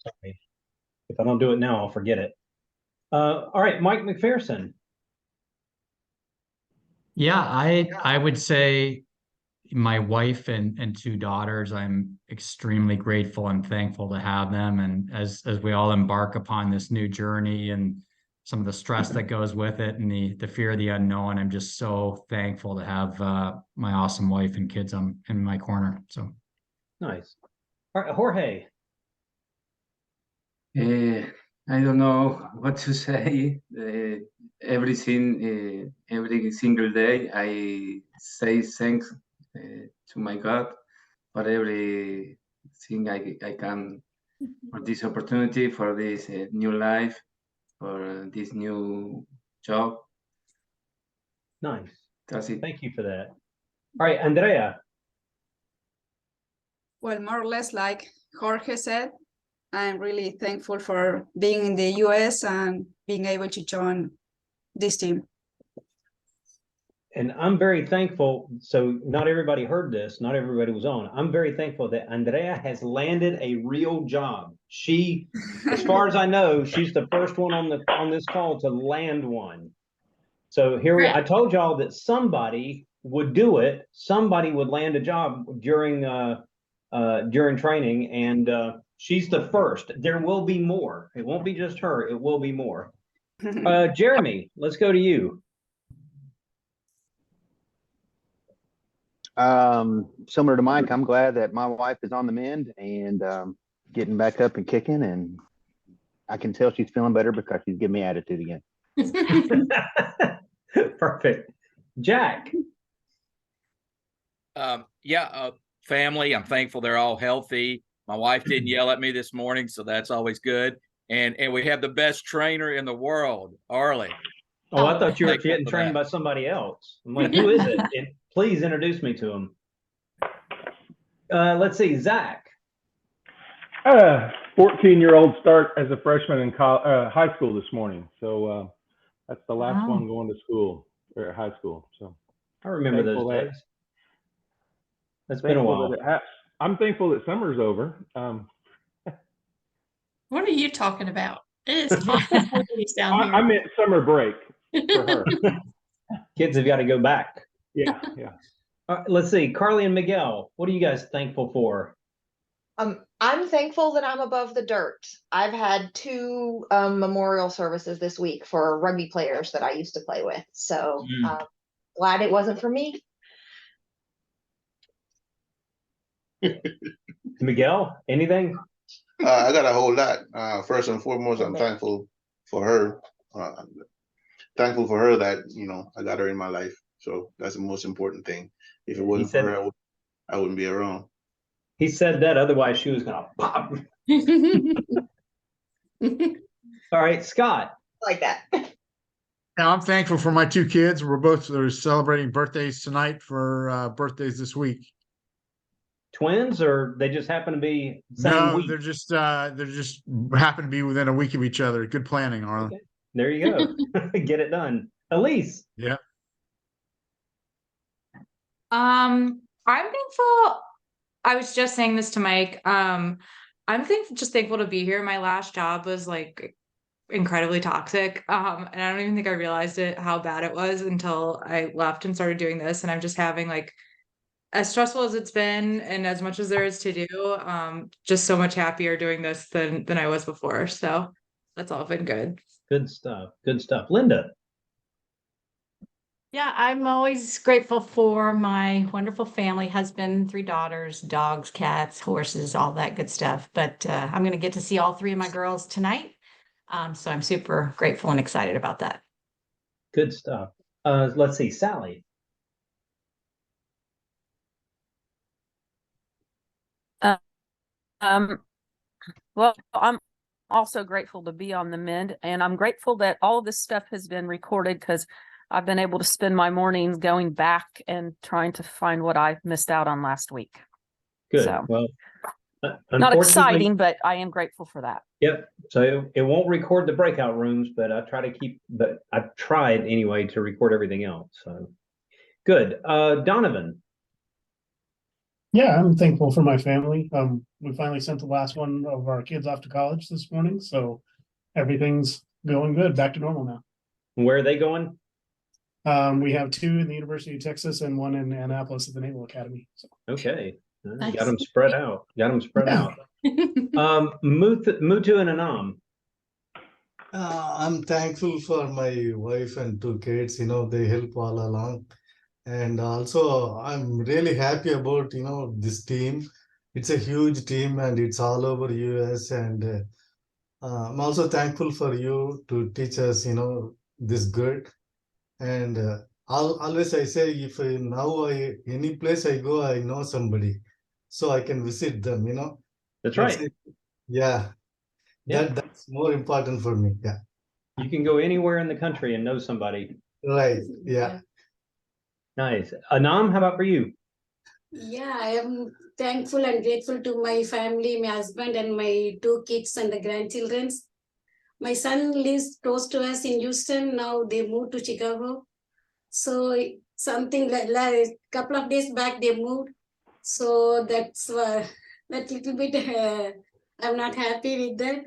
Sorry. If I don't do it now, I'll forget it. All right, Mike McPherson. Yeah, I would say my wife and two daughters, I'm extremely grateful and thankful to have them. And as we all embark upon this new journey and some of the stress that goes with it and the fear of the unknown, I'm just so thankful to have my awesome wife and kids in my corner. So Nice. All right, Jorge. Uh, I don't know what to say. Every single day, I say thanks to my God for everything I can, for this opportunity, for this new life, for this new job. Nice. That's it. Thank you for that. All right, Andrea. Well, more or less like Jorge said, I'm really thankful for being in the US and being able to join this team. And I'm very thankful. So not everybody heard this. Not everybody was on. I'm very thankful that Andrea has landed a real job. She, as far as I know, she's the first one on this call to land one. So here I told y'all that somebody would do it. Somebody would land a job during training, and she's the first. There will be more. It won't be just her. It will be more. Jeremy, let's go to you. Similar to Mike, I'm glad that my wife is on the mend and getting back up and kicking, and I can tell she's feeling better because she's giving me attitude again. Perfect. Jack. Family. I'm thankful they're all healthy. My wife didn't yell at me this morning, so that's always good. And we have the best trainer in the world, Arlie. Oh, I thought you were getting trained by somebody else. I'm like, who is it? And please introduce me to him. Let's see, Zach. 14-year-old start as a freshman in high school this morning. So that's the last one going to school or high school. So I remember those days. That's been a while. I'm thankful that summer's over. What are you talking about? It is hot down here. I meant summer break for her. Kids have got to go back. Yeah. Let's see, Carly and Miguel, what are you guys thankful for? I'm thankful that I'm above the dirt. I've had 2 memorial services this week for rugby players that I used to play with. So glad it wasn't for me. Miguel, anything? I got a whole lot. First and foremost, I'm thankful for her. Thankful for her that, I got her in my life. So that's the most important thing. If it wasn't for her, I wouldn't be around. He said that, otherwise she was gonna pop. All right, Scott. Like that. Now, I'm thankful for my 2 kids. They're celebrating birthdays tonight for birthdays this week. Twins, or they just happen to be same week? They're just happen to be within a week of each other. Good planning, Arlen. Okay. There you go. Get it done. Elise. Yeah. I'm thankful. I was just saying this to Mike. I'm just thankful to be here. My last job was like incredibly toxic. And I don't even think I realized how bad it was until I left and started doing this. And I'm just having like, as stressful as it's been and as much as there is to do, just so much happier doing this than I was before. So that's all been good. Good stuff. Good stuff. Linda. Yeah, I'm always grateful for my wonderful family, husband, 3 daughters, dogs, cats, horses, all that good stuff. But I'm going to get to see all 3 of my girls tonight. So I'm super grateful and excited about that. Good stuff. Let's see, Sally. Well, I'm also grateful to be on the mend, and I'm grateful that all of this stuff has been recorded because I've been able to spend my mornings going back and trying to find what I missed out on last week. Good. So, well, not exciting, but I am grateful for that. Yep. So it won't record the breakout rooms, but I've tried anyway to record everything else. So good. Donovan. Yeah, I'm thankful for my family. We finally sent the last one of our kids off to college this morning, so everything's going good, back to normal now. Where are they going? We have two in the University of Texas and one in Annapolis at the Naval Academy. So. Okay, got them spread out. Got them spread out. Mutu and Anam. I'm thankful for my wife and two kids. They help all along. And also, I'm really happy about, this team. It's a huge team and it's all over US. And I'm also thankful for you to teach us, this good. And always I say, if any place I go, I know somebody, so I can visit them. That's right. Yeah, that's more important for me. Yeah. You can go anywhere in the country and know somebody. Right. Yeah. Nice. Anam, how about for you? Yeah, I am thankful and grateful to my family, my husband, and my two kids and the grandchildren. My son lives close to us in Houston. Now they moved to Chicago. So something like a couple of days back they moved. So that's that little bit I'm not happy with that.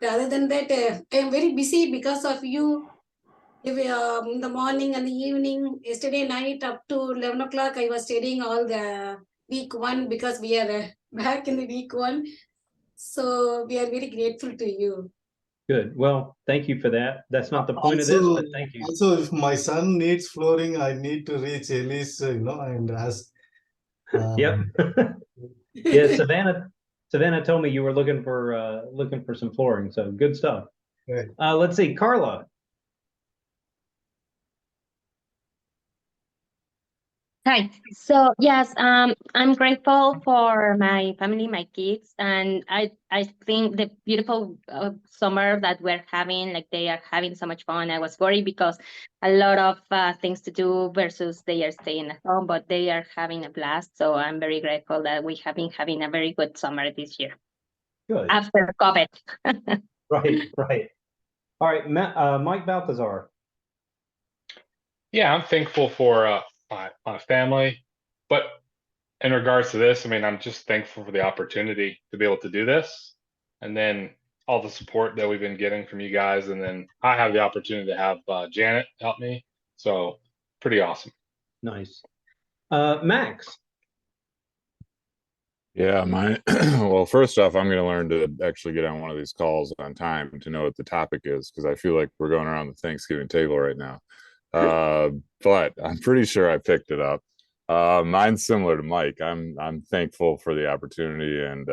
Other than that, I am very busy because of you. In the morning and the evening, yesterday night up to 11 o'clock, I was studying all the week one because we are back in the week one. So we are very grateful to you. Good. Well, thank you for that. That's not the point of this, but thank you. Also, if my son needs flooring, I need to reach Elise, and ask. Yep. Yeah, Savannah told me you were looking for some flooring, so good stuff. Right. Let's see, Carla. Hi. So yes, I'm grateful for my family, my kids, and I think the beautiful summer that we're having, like they are having so much fun. I was worried because a lot of things to do versus they are staying at home, but they are having a blast. So I'm very grateful that we have been having a very good summer this year. Good. After COVID. Right. All right, Mike Balthazar. Yeah, I'm thankful for my family, but in regards to this, I mean, I'm just thankful for the opportunity to be able to do this, and then all the support that we've been getting from you guys, and then I have the opportunity to have Janet help me, so pretty awesome. Nice. Max. Yeah, well, first off, I'm going to learn to actually get on one of these calls on time to know what the topic is, because I feel like we're going around the Thanksgiving table right now. But I'm pretty sure I picked it up. Mine's similar to Mike. I'm thankful for the opportunity and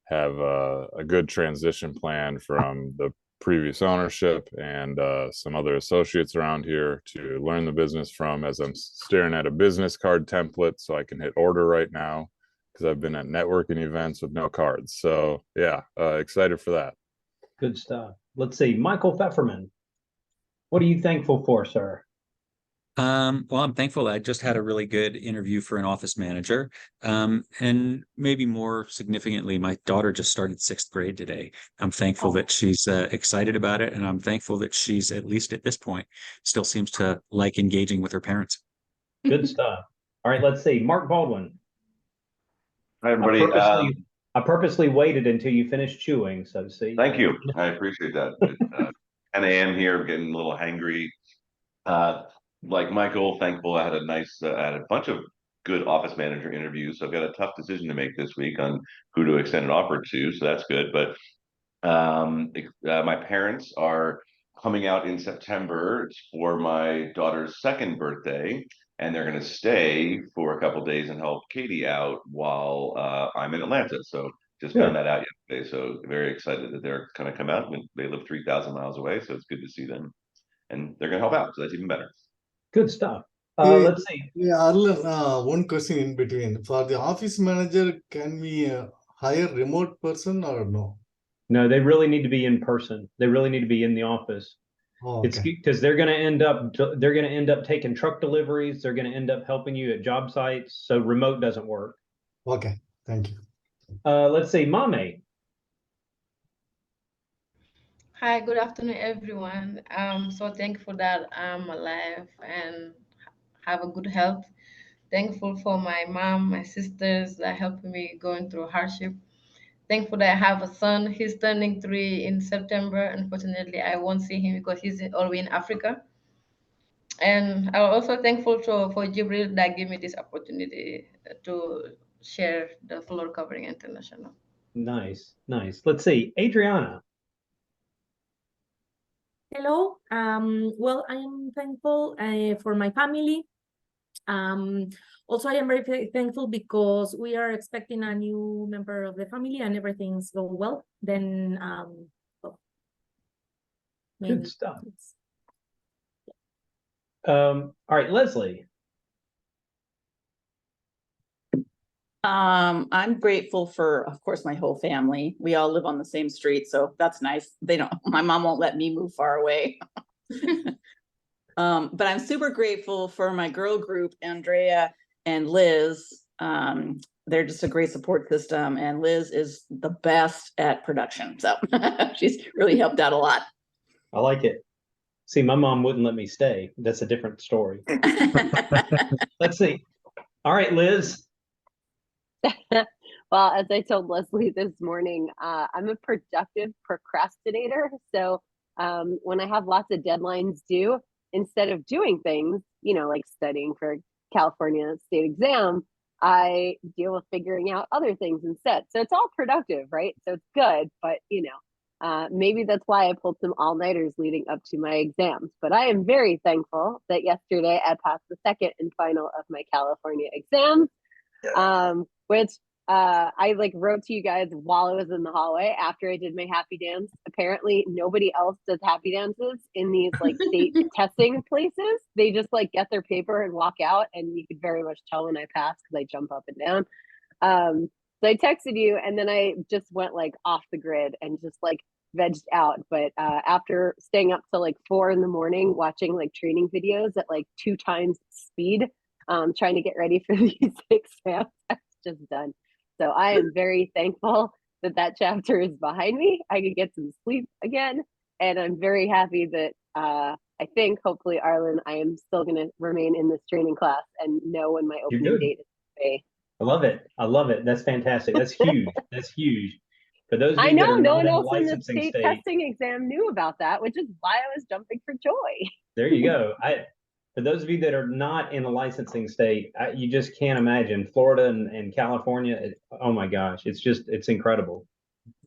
have a good transition plan from the previous ownership and some other associates around here to learn the business from, as I'm staring at a business card template so I can hit order right now, because I've been at networking events with no cards. So yeah, excited for that. Good stuff. Let's see, Michael Pfefferman. What are you thankful for, sir? Well, I'm thankful that I just had a really good interview for an office manager. And maybe more significantly, my daughter just started 6th grade today. I'm thankful that she's excited about it. And I'm thankful that she's, at least at this point, still seems to like engaging with her parents. Good stuff. All right, let's see. Mark Baldwin. Hi, everybody. I purposely waited until you finished chewing, so see. Thank you. I appreciate that. 10 a.m. here, getting a little hangry. Like Michael, thankful I had a bunch of good office manager interviews. So I've got a tough decision to make this week on who to extend an offer to. So that's good. But my parents are coming out in September for my daughter's 2nd birthday, and they're going to stay for a couple of days and help Katie out while I'm in Atlanta. So just found that out yesterday. So very excited that they're going to come out. They live 3,000 miles away, so it's good to see them. And they're going to help out, so that's even better. Good stuff. Let's see. Yeah, Arlen, one question in between. For the office manager, can we hire remote person or no? No, they really need to be in person. They really need to be in the office. Oh, okay. It's because they're going to end up taking truck deliveries. They're going to end up helping you at job sites. So remote doesn't work. Okay, thank you. Let's see, Mame. Hi, good afternoon, everyone. I'm so thankful that I'm alive and have a good health. Thankful for my mom, my sisters that helped me going through hardship. Thankful that I have a son. He's turning 3 in September. Unfortunately, I won't see him because he's all the way in Africa. And I'm also thankful for Jibril that gave me this opportunity to share the Floor Covering International. Nice, nice. Let's see, Adriana. Hello. Well, I am thankful for my family. Also, I am very thankful because we are expecting a new member of the family and everything's going well. Then, well, Good stuff. All right, Leslie. I'm grateful for, of course, my whole family. We all live on the same street, so that's nice. My mom won't let me move far away. But I'm super grateful for my girl group, Andrea and Liz. They're just a great support system, and Liz is the best at production. So she's really helped out a lot. I like it. See, my mom wouldn't let me stay. That's a different story. Let's see. All right, Liz. Well, as I told Leslie this morning, I'm a productive procrastinator. So when I have lots of deadlines due, instead of doing things, like studying for California state exam, I deal with figuring out other things instead. So it's all productive, right? So it's good, but maybe that's why I pulled some all-nighters leading up to my exams. But I am very thankful that yesterday I passed the second and final of my California exams, which I wrote to you guys while I was in the hallway after I did my happy dance. Apparently nobody else does happy dances in these state testing places. They just get their paper and walk out, and you could very much tell when I passed because I jump up and down. So I texted you, and then I just went off the grid and just vegged out. But after staying up till 4 in the morning watching training videos at 2 times speed, trying to get ready for these exams, I was just done. So I am very thankful that that chapter is behind me. I could get some sleep again, and I'm very happy that I think hopefully, Arlen, I am still going to remain in this training class and know when my opening date is today. I love it. I love it. That's fantastic. That's huge. That's huge. For those of I you that know are no not one in a else in the licensing state state, testing exam knew about that, which is why I was jumping for joy. there you go. For those of you that are not in a licensing state, you just can't imagine Florida and California. Oh my gosh, it's incredible.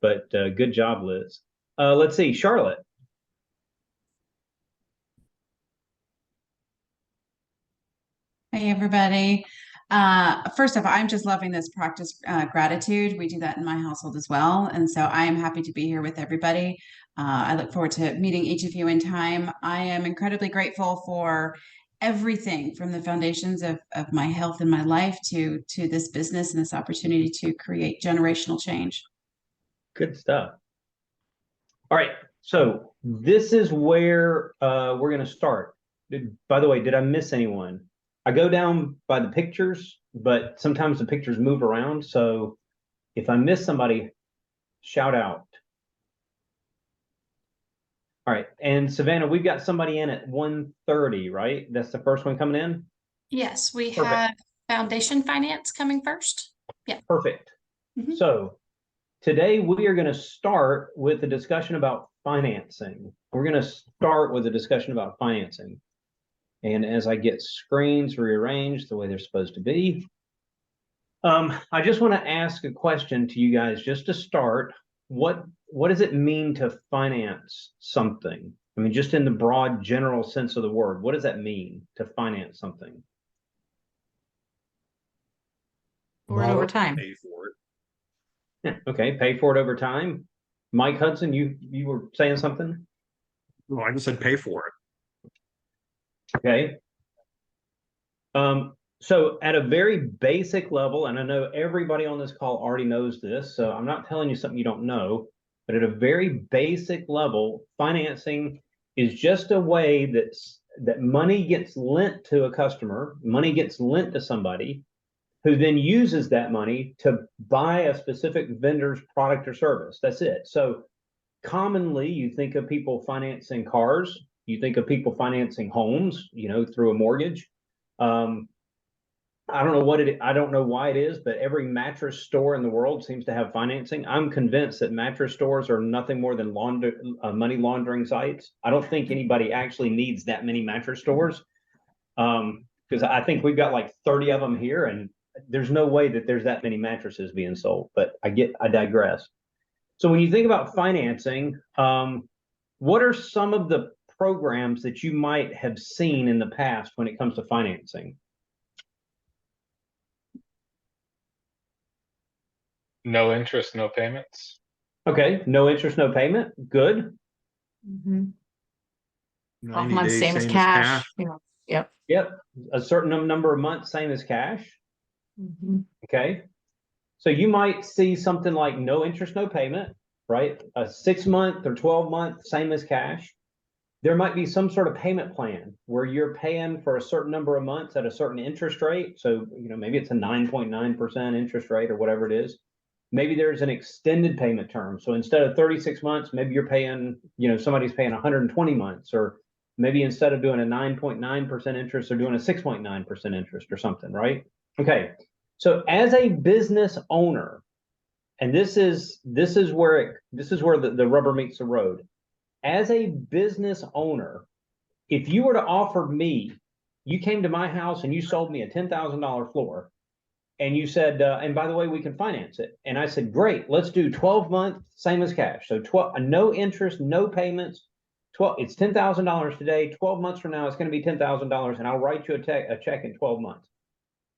But good job, Liz. Let's see, Charlotte. Hey, everybody. First off, I'm just loving this practice gratitude. We do that in my household as well. And so I am happy to be here with everybody. I look forward to meeting each of you in time. I am incredibly grateful for everything from the foundations of my health and my life to this business and this opportunity to create generational change. Good stuff. All right. So this is where we're going to start. By the way, did I miss anyone? I go down by the pictures, but sometimes the pictures move around. So if I miss somebody, shout out. All right. And Savannah, we've got somebody in at 1:30, right? That's the first one coming in? Yes, we Perfect. have foundation finance coming first. Yeah. Perfect. Mhm. So today we are going to start with a discussion about financing. We're going to start with a discussion about financing. And as I get screens rearranged the way they're supposed to be, I just want to ask a question to you guys just to start. What does it mean to finance something? I mean, just in the broad general sense of the word, what does that mean to finance something? For it over time. Pay for it. Yeah, okay, pay for it over time. Mike Hudson, you were saying something? Well, I just said pay for it. Okay. So at a very basic level, and I know everybody on this call already knows this, so I'm not telling you something you don't know, but at a very basic level, financing is just a way that money gets lent to a customer, money gets lent to somebody who then uses that money to buy a specific vendor's product or service. That's it. So commonly you think of people financing cars, you think of people financing homes, through a mortgage. I don't know what I don't know why it is, but every mattress store in the world seems to have financing. I'm convinced that mattress stores are nothing more than money laundering sites. I don't think anybody actually needs that many mattress stores. Because I think we've got like 30 of them here, and there's no way that there's that many mattresses being sold, but I digress. So when you think about financing, what are some of the programs that you might have seen in the past when it comes to financing? No interest, no payments. Okay, no interest, no payment. Good. Mhm. 90 months, days, same as same cash. You know, yep. Yep. A certain number of months, same as cash. Mhm. Okay. So you might see something like no interest, no payment, right? A 6 month or 12 month, same as cash. There might be some sort of payment plan where you're paying for a certain number of months at a certain interest rate. So, maybe it's a 9.9% interest rate or whatever it is. Maybe there's an extended payment term. So instead of 36 months, maybe you're paying, somebody's paying 120 months, or maybe instead of doing a 9.9% interest, they're doing a 6.9% interest or something, right? Okay. So as a business owner, and this is where the rubber meets the road. As a business owner, if you were to offer me, you came to my house and you sold me a $10,000 floor, and you said, and by the way, we can finance it. And I said, great, let's do 12 months, same as cash. So 12, no interest, no payments. It's $10,000 today. 12 months from now, it's going to be $10,000, and I'll write you a check in 12 months.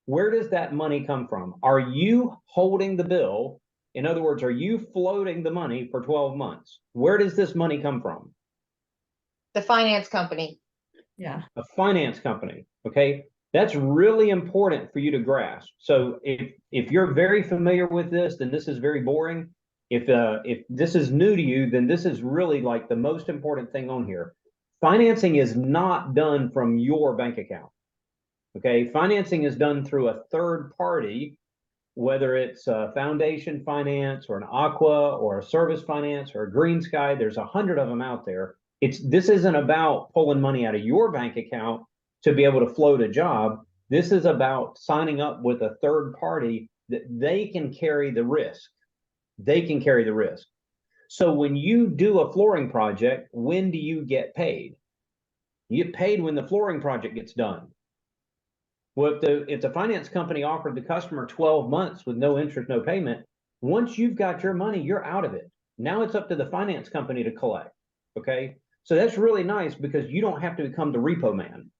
Where does that money come from? Are you holding the bill? In other words, are you floating the money for 12 months? Where does this money come from? The finance company. Yeah. A finance company. Okay. That's really important for you to grasp. So if you're very familiar with this, then this is very boring. If this is new to you, then this is really like the most important thing on here. Financing is not done from your bank account. Okay. Financing is done through a third party, whether it's a foundation finance or an aqua or a service finance or a green sky. There's 100 of them out there. This isn't about pulling money out of your bank account to be able to float a job. This is about signing up with a third party that they can carry the risk. They can carry the risk. So when you do a flooring project, when do you get paid? You get paid when the flooring project gets done. Well, if the finance company offered the customer 12 months with no interest, no payment, once you've got your money, you're out of it. Now it's up to the finance company to collect. Okay. So that's really nice because you don't have to become the repo man.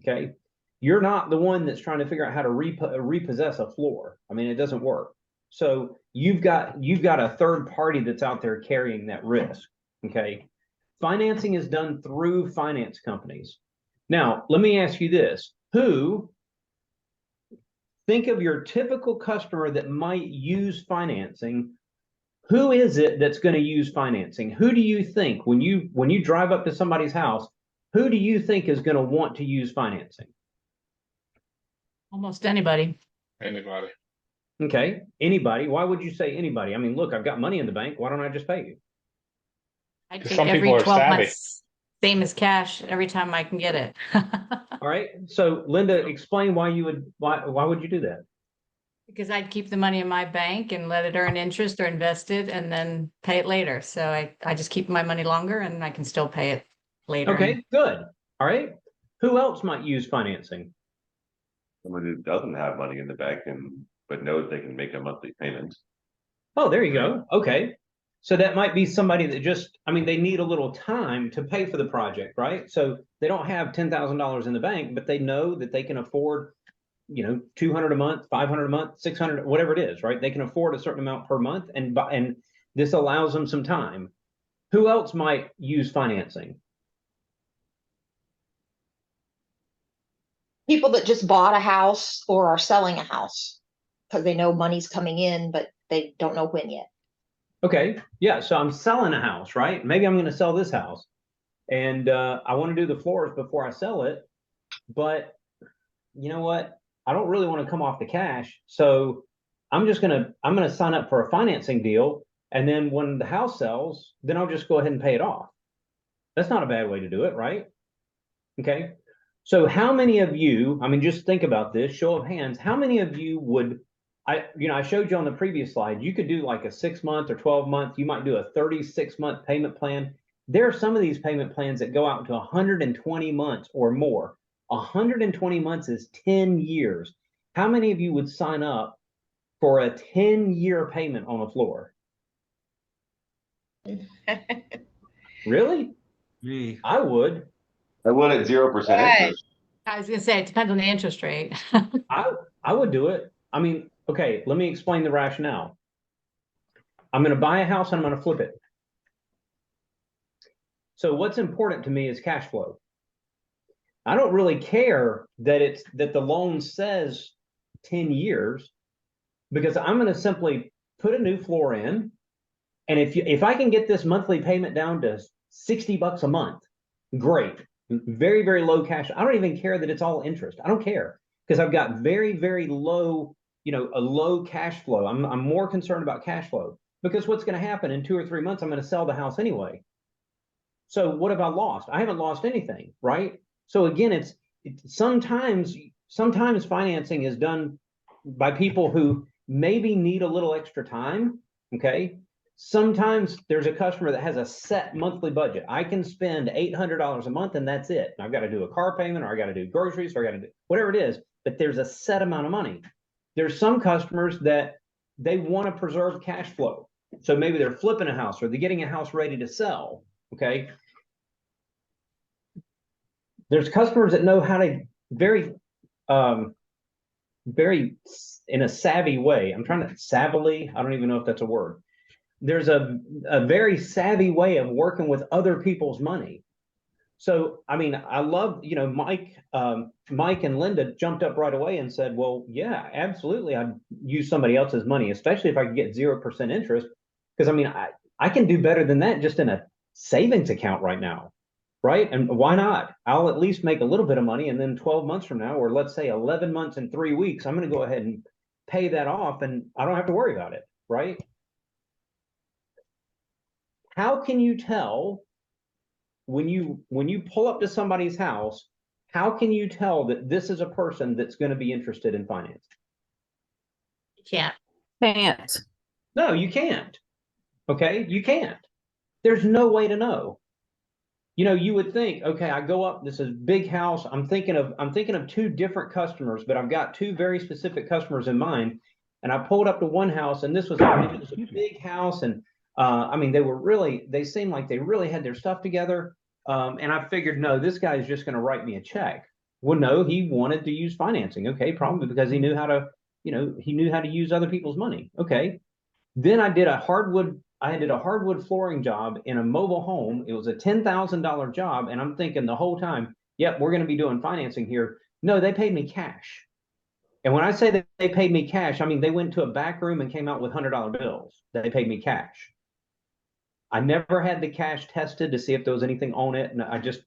Okay. You're not the one that's trying to figure out how to repossess a floor. I mean, it doesn't work. So you've got a third party that's out there carrying that risk. Okay. Financing is done through finance companies. Now, let me ask you this. Think of your typical customer that might use financing. Who is it that's going to use financing? Who do you think when you drive up to somebody's house, who do you think is going to want to use financing? Almost anybody. Anybody. Okay. Anybody. Why would you say anybody? I mean, look, I've got money in the bank. Why don't I just pay you? I Because take some every people are 12 savvy. months, same as cash, every time I can get it. All right. So Linda, explain why would you do that? Because I'd keep the money in my bank and let it earn interest or invest it and then pay it later. So I just keep my money longer and I can still pay it later. Okay, good. All right. Who else might use financing? Someone who doesn't have money in the bank but knows they can make a monthly payment. Oh, there you go. Okay. So that might be somebody that they need a little time to pay for the project, right? So they don't have $10,000 in the bank, but they know that they can afford, $200 a month, $500 a month, $600, whatever it is, right? They can afford a certain amount per month, and this allows them some time. Who else might use financing? People that just bought a house or are selling a house because they know money's coming in, but they don't know when yet. Okay. Yeah. So I'm selling a house, right? Maybe I'm going to sell this house, and I want to do the floors before I sell it. But you know what? I don't really want to come off the cash. So I'm going to sign up for a financing deal. And then when the house sells, then I'll just go ahead and pay it off. That's not a bad way to do it, right? Okay. So how many of you, I mean, just think about this, show of hands, how many of you would, I showed you on the previous slide, you could do like a 6-month or 12-month, you might do a 36-month payment plan. There are some of these payment plans that go out to 120 months or more. 120 months is 10 years. How many of you would sign up for a 10-year payment on a floor? Really? Me. I would. I would at 0% interest. I was gonna say, it depends on the interest rate. I would do it. I mean, okay, let me explain the rationale. I'm going to buy a house and I'm going to flip it. So what's important to me is cash flow. I don't really care that the loan says 10 years, because I'm going to simply put a new floor in. And if I can get this monthly payment down to $60 a month, great. Very, very low cash. I don't even care that it's all interest. I don't care, because I've got very, very low, a low cash flow. I'm more concerned about cash flow, because what's going to happen in 2 or 3 months, I'm going to sell the house anyway. So what have I lost? I haven't lost anything, right? So again, it's sometimes financing is done by people who maybe need a little extra time. Okay. Sometimes there's a customer that has a set monthly budget. I can spend $800 a month and that's it. I've got to do a car payment, or I got to do groceries, or I got to do whatever it is, but there's a set amount of money. There's some customers that they want to preserve cash flow. So maybe they're flipping a house, or they're getting a house ready to sell. Okay. There's customers that know how to very in a savvy way. I'm trying to savvily. I don't even know if that's a word. There's a very savvy way of working with other people's money. So, I mean, I love, Mike and Linda jumped up right away and said, well, yeah, absolutely. I'd use somebody else's money, especially if I could get 0% interest. Because I mean, I can do better than that just in a savings account right now. Right? And why not? I'll at least make a little bit of money, and then 12 months from now, or let's say 11 months and 3 weeks, I'm going to go ahead and pay that off, and I don't have to worry about it, right? How can you tell when you pull up to somebody's house, how can you tell that this is a person that's going to be interested in finance? Yeah. Can't. No, you can't. Okay, you can't. There's no way to know. You would think, okay, I go up, this is big house. I'm thinking of 2 different customers, but I've got 2 very specific customers in mind. And I pulled up to one house, and this was a big house. And I mean, they seemed like they really had their stuff together. And I figured, no, this guy is just going to write me a check. Well, no, he wanted to use financing. Okay, probably because he knew how to use other people's money. Okay. Then I did a hardwood flooring job in a mobile home. It was a $10,000 job. And I'm thinking the whole time, yep, we're going to be doing financing here. No, they paid me cash. And when I say that they paid me cash, I mean, they went to a back room and came out with $100 bills. They paid me cash. I never had the cash tested to see if there was anything on it. And I just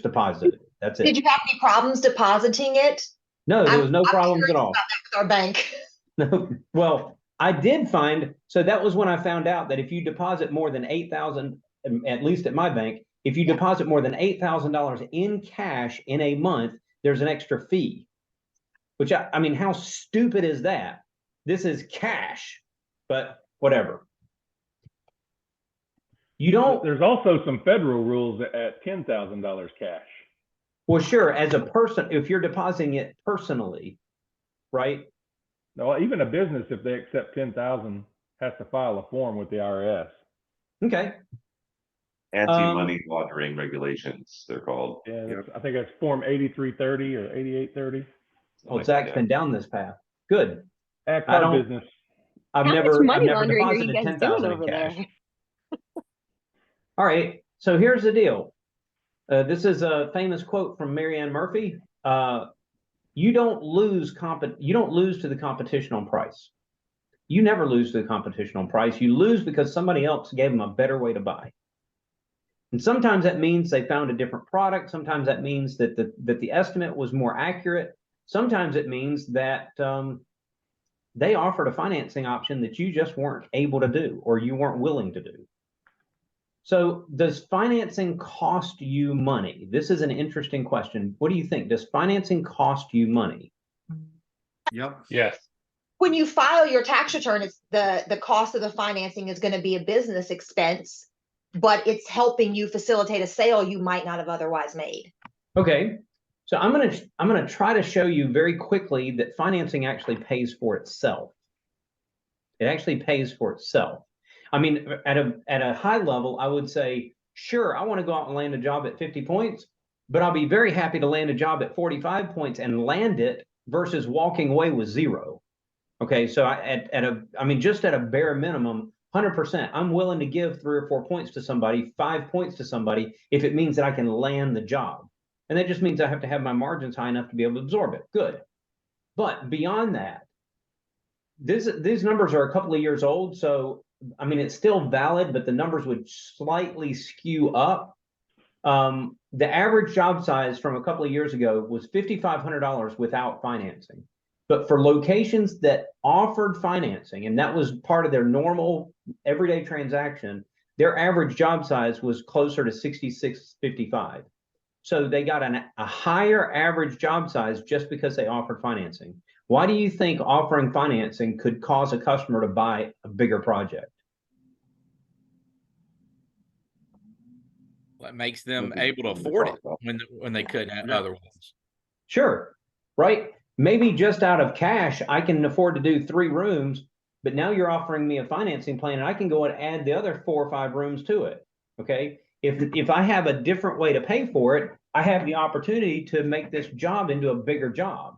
deposited it. That's it. Did you have any problems depositing it? No, there was no problems at all. About that with our bank. No, well, I did find, so that was when I found out that if you deposit more than $8,000, at least at my bank, if you deposit more than $8,000 in cash in a month, there's an extra fee. Which I mean, how stupid is that? This is cash, but whatever. You don't. There's also some federal rules at $10,000 cash. Well, sure, as a person, if you're depositing it personally, right? No, even a business, if they accept 10,000, has to file a form with the IRS. Okay. Anti-money laundering regulations, they're called. Yeah, I think that's Form 8330 or 8830. Oh, Zach's been down this path. Good. Business. I've How never much money deposited laundering are you guys 10,000 doing in over cash. there? All right. So here's the deal. This is a famous quote from Marianne Murphy. You don't lose to the competition on price. You never lose to the competition on price. You lose because somebody else gave them a better way to buy. And sometimes that means they found a different product. Sometimes that means that the estimate was more accurate. Sometimes it means that they offered a financing option that you just weren't able to do, or you weren't willing to do. So does financing cost you money? This is an interesting question. What do you think? Does financing cost you money? Yep. Yes. When you file your tax return, it's the cost of the financing is going to be a business expense, but it's helping you facilitate a sale you might not have otherwise made. Okay. So I'm gonna try to show you very quickly that financing actually pays for itself. It actually pays for itself. I mean, at a high level, I would say, sure, I want to go out and land a job at 50 points, but I'll be very happy to land a job at 45 points and land it versus walking away with 0. Okay, so I mean, just at a bare minimum, 100%, I'm willing to give 3 or 4 points to somebody, 5 points to somebody, if it means that I can land the job. And that just means I have to have my margins high enough to be able to absorb it. Good. But beyond that, these numbers are a couple of years old, so I mean it's still valid, but the numbers would slightly skew up. The average job size from a couple of years ago was $5,500 without financing. But for locations that offered financing, and that was part of their normal everyday transaction, their average job size was closer to $6,655. So they got a higher average job size just because they offered financing. Why do you think offering financing could cause a customer to buy a bigger project? What makes them able to afford it when they couldn't otherwise? Sure, right? Maybe just out of cash, I can afford to do 3 rooms, but now you're offering me a financing plan and I can go and add the other 4 or 5 rooms to it, okay? If I have a different way to pay for it, I have the opportunity to make this job into a bigger job.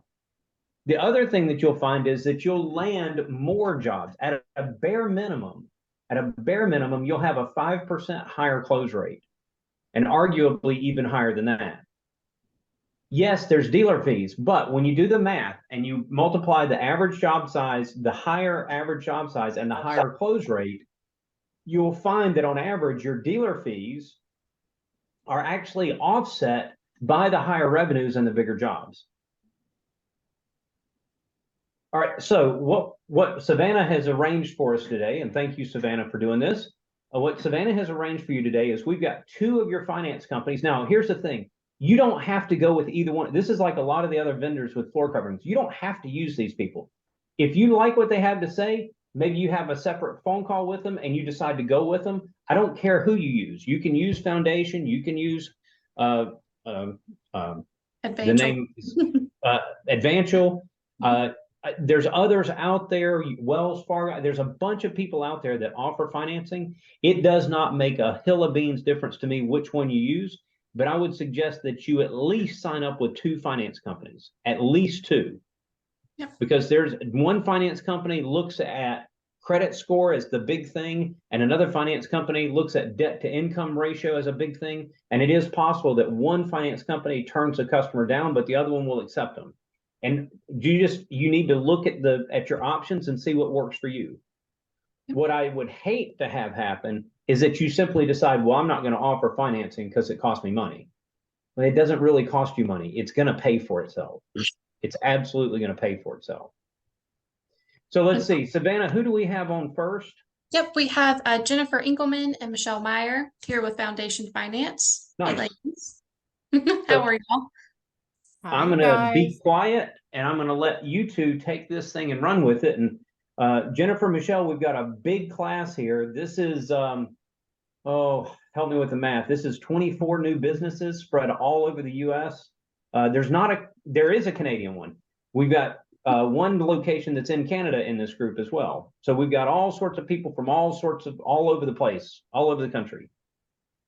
The other thing that you'll find is that you'll land more jobs at a bare minimum. At a bare minimum, you'll have a 5% higher close rate, and arguably even higher than that. Yes, there's dealer fees, but when you do the math and you multiply the average job size, the higher average job size, and the higher close rate, you'll find that on average, your dealer fees are actually offset by the higher revenues and the bigger jobs. All right, so what Savannah has arranged for us today, and thank you, Savannah, for doing this. What Savannah has arranged for you today is we've got 2 of your finance companies. Now, here's the thing. You don't have to go with either one. This is like a lot of the other vendors with floor coverings. You don't have to use these people. If you like what they have to say, maybe you have a separate phone call with them and you decide to go with them. I don't care who you use. You can use Foundation. You can use the name Advantial. There's others out there, Wells Fargo. There's a bunch of people out there that offer financing. It does not make a hill of beans difference to me which one you use, but I would suggest that you at least sign up with 2 finance companies, at least 2. Yep. Because there's one finance company looks at credit score as the big thing, and another finance company looks at debt to income ratio as a big thing. And it is possible that one finance company turns a customer down, but the other one will accept them. And you need to look at your options and see what works for you. What I would hate to have happen is that you simply decide, well, I'm not going to offer financing because it costs me money. But it doesn't really cost you money. It's going to pay for itself. It's absolutely going to pay for itself. So let's see, Savannah, who do we have on first? Yep, we have Jennifer Engelman and Michelle Meyer here with Foundation Finance. Nice. How are y'all? I'm going to be quiet and I'm going to let you 2 take this thing and run with it. And Jennifer, Michelle, we've got a big class here. This is, help me with the math. This is 24 new businesses spread all over the U.S. There is a Canadian one. We've got one location that's in Canada in this group as well. So we've got all sorts of people from all over the place, all over the country.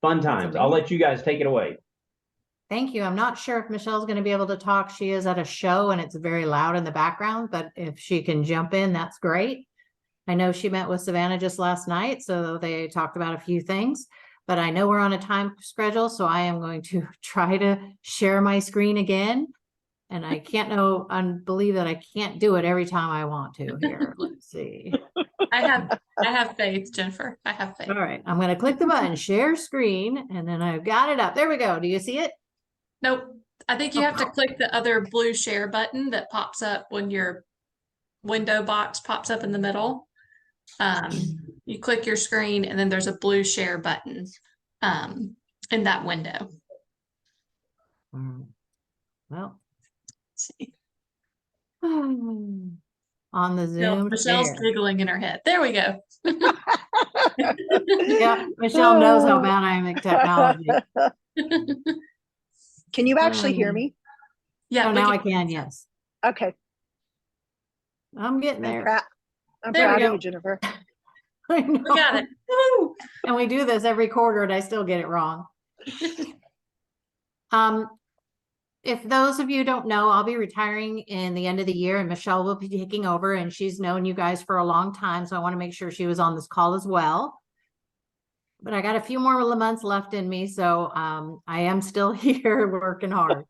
Fun times. I'll let you guys take it away. Thank you. I'm not sure if Michelle's going to be able to talk. She is at a show and it's very loud in the background, but if she can jump in, that's great. I know she met with Savannah just last night, so they talked about a few things, but I know we're on a time schedule, so I am going to try to share my screen again. And I believe that I can't do it every time I want to here. Let's see. I have faith, Jennifer. I have faith. All right. I'm going to click the button, share screen, and then I've got it up. There we go. Do you see it? Nope. I think you have to click the other blue share button that pops up when your window box pops up in the middle. You click your screen and then there's a blue share button. in that window. Well, Let's see. on the Zoom Michelle's share. giggling in her head. There we go. Yeah, Michelle knows how bad I am at technology. Can you actually hear me? Yeah. Oh, now I can, yes. Okay. I'm getting there. I'm There we proud of go. you, Jennifer. I know. We got it. Woo! And we do this every quarter and I still get it wrong. If those of you don't know, I'll be retiring in the end of the year and Michelle will be taking over, and she's known you guys for a long time. So I want to make sure she was on this call as well. But I got a few more months left in me. So I am still here working hard.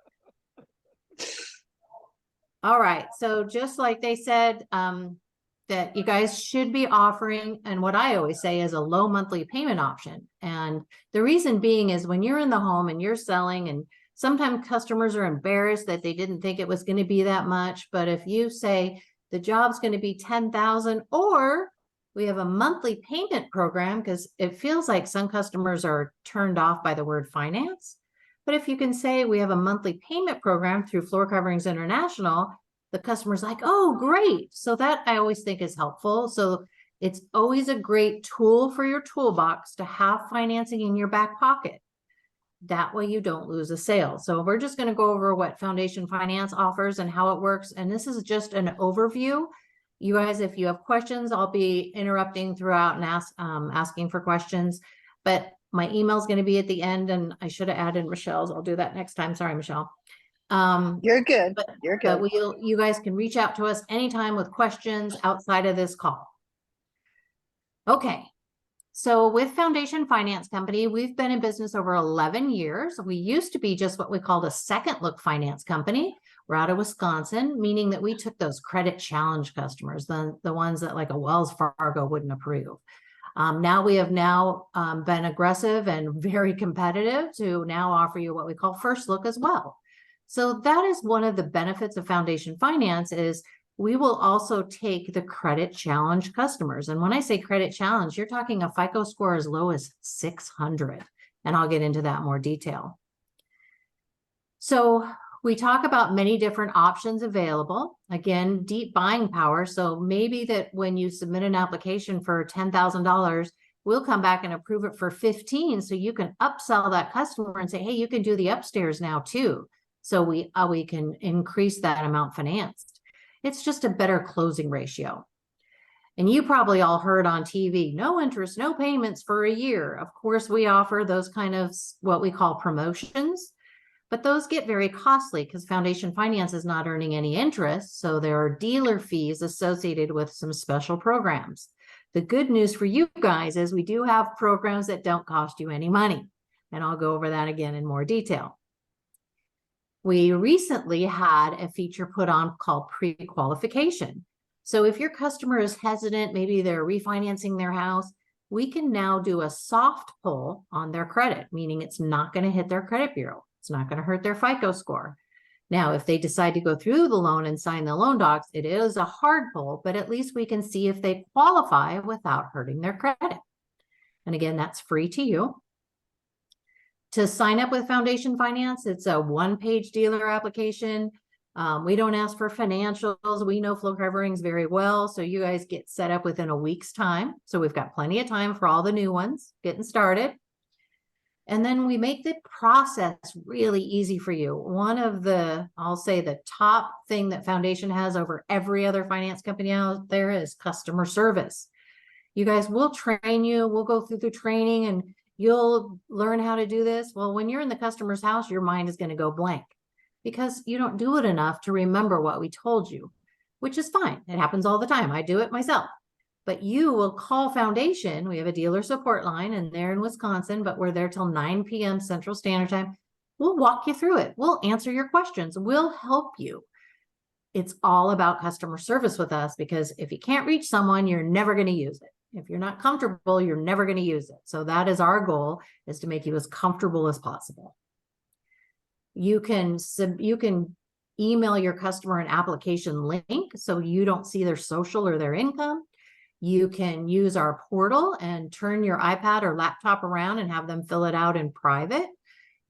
All right. So just like they said, that you guys should be offering, and what I always say is a low monthly payment option. And the reason being is when you're in the home and you're selling, and sometimes customers are embarrassed that they didn't think it was going to be that much. But if you say the job's going to be 10,000, or we have a monthly payment program, because it feels like some customers are turned off by the word finance. But if you can say we have a monthly payment program through Floor Coverings International, the customer's like, oh, great. So that I always think is helpful. So it's always a great tool for your toolbox to have financing in your back pocket. That way you don't lose a sale. So we're just going to go over what Foundation Finance offers and how it works. And this is just an overview. You guys, if you have questions, I'll be interrupting throughout and asking for questions. But my email is going to be at the end, and I should have added Michelle's. I'll do that next time. Sorry, Michelle. You're good. You're good. But you guys can reach out to us anytime with questions outside of this call. Okay. So with Foundation Finance Company, we've been in business over 11 years. We used to be just what we called a second look finance company. We're out of Wisconsin, meaning that we took those credit challenge customers, the ones that like a Wells Fargo wouldn't approve. Now we have been aggressive and very competitive to now offer you what we call first look as well. So that is one of the benefits of Foundation Finance is we will also take the credit challenge customers. And when I say credit challenge, you're talking a FICO score as low as 600. And I'll get into that in more detail. So we talk about many different options available. Again, deep buying power. So maybe that when you submit an application for $10,000, we'll come back and approve it for 15. So you can upsell that customer and say, hey, you can do the upstairs now too. So we can increase that amount financed. It's just a better closing ratio. And you probably all heard on TV, no interest, no payments for a year. Of course, we offer those kind of what we call promotions, but those get very costly because Foundation Finance is not earning any interest. So there are dealer fees associated with some special programs. The good news for you guys is we do have programs that don't cost you any money. And I'll go over that again in more detail. We recently had a feature put on called pre-qualification. So if your customer is hesitant, maybe they're refinancing their house, we can now do a soft pull on their credit, meaning it's not going to hit their credit bureau. It's not going to hurt their FICO score. Now, if they decide to go through the loan and sign the loan docs, it is a hard pull, but at least we can see if they qualify without hurting their credit. And again, that's free to you. To sign up with Foundation Finance, it's a one-page dealer application. We don't ask for financials. We know Flow Coverings very well, so you guys get set up within a week's time. So we've got plenty of time for all the new ones getting started. And then we make the process really easy for you. One of the, I'll say the top thing that Foundation has over every other finance company out there is customer service. You guys will train you. We'll go through the training and you'll learn how to do this. Well, when you're in the customer's house, your mind is going to go blank because you don't do it enough to remember what we told you, which is fine. It happens all the time. I do it myself. But you will call Foundation. We have a dealer support line and they're in Wisconsin, but we're there till 9 p.m. Central Standard Time. We'll walk you through it. We'll answer your questions. We'll help you. It's all about customer service with us because if you can't reach someone, you're never going to use it. If you're not comfortable, you're never going to use it. So that is our goal, is to make you as comfortable as possible. You can email your customer an application link so you don't see their social or their income. You can use our portal and turn your iPad or laptop around and have them fill it out in private.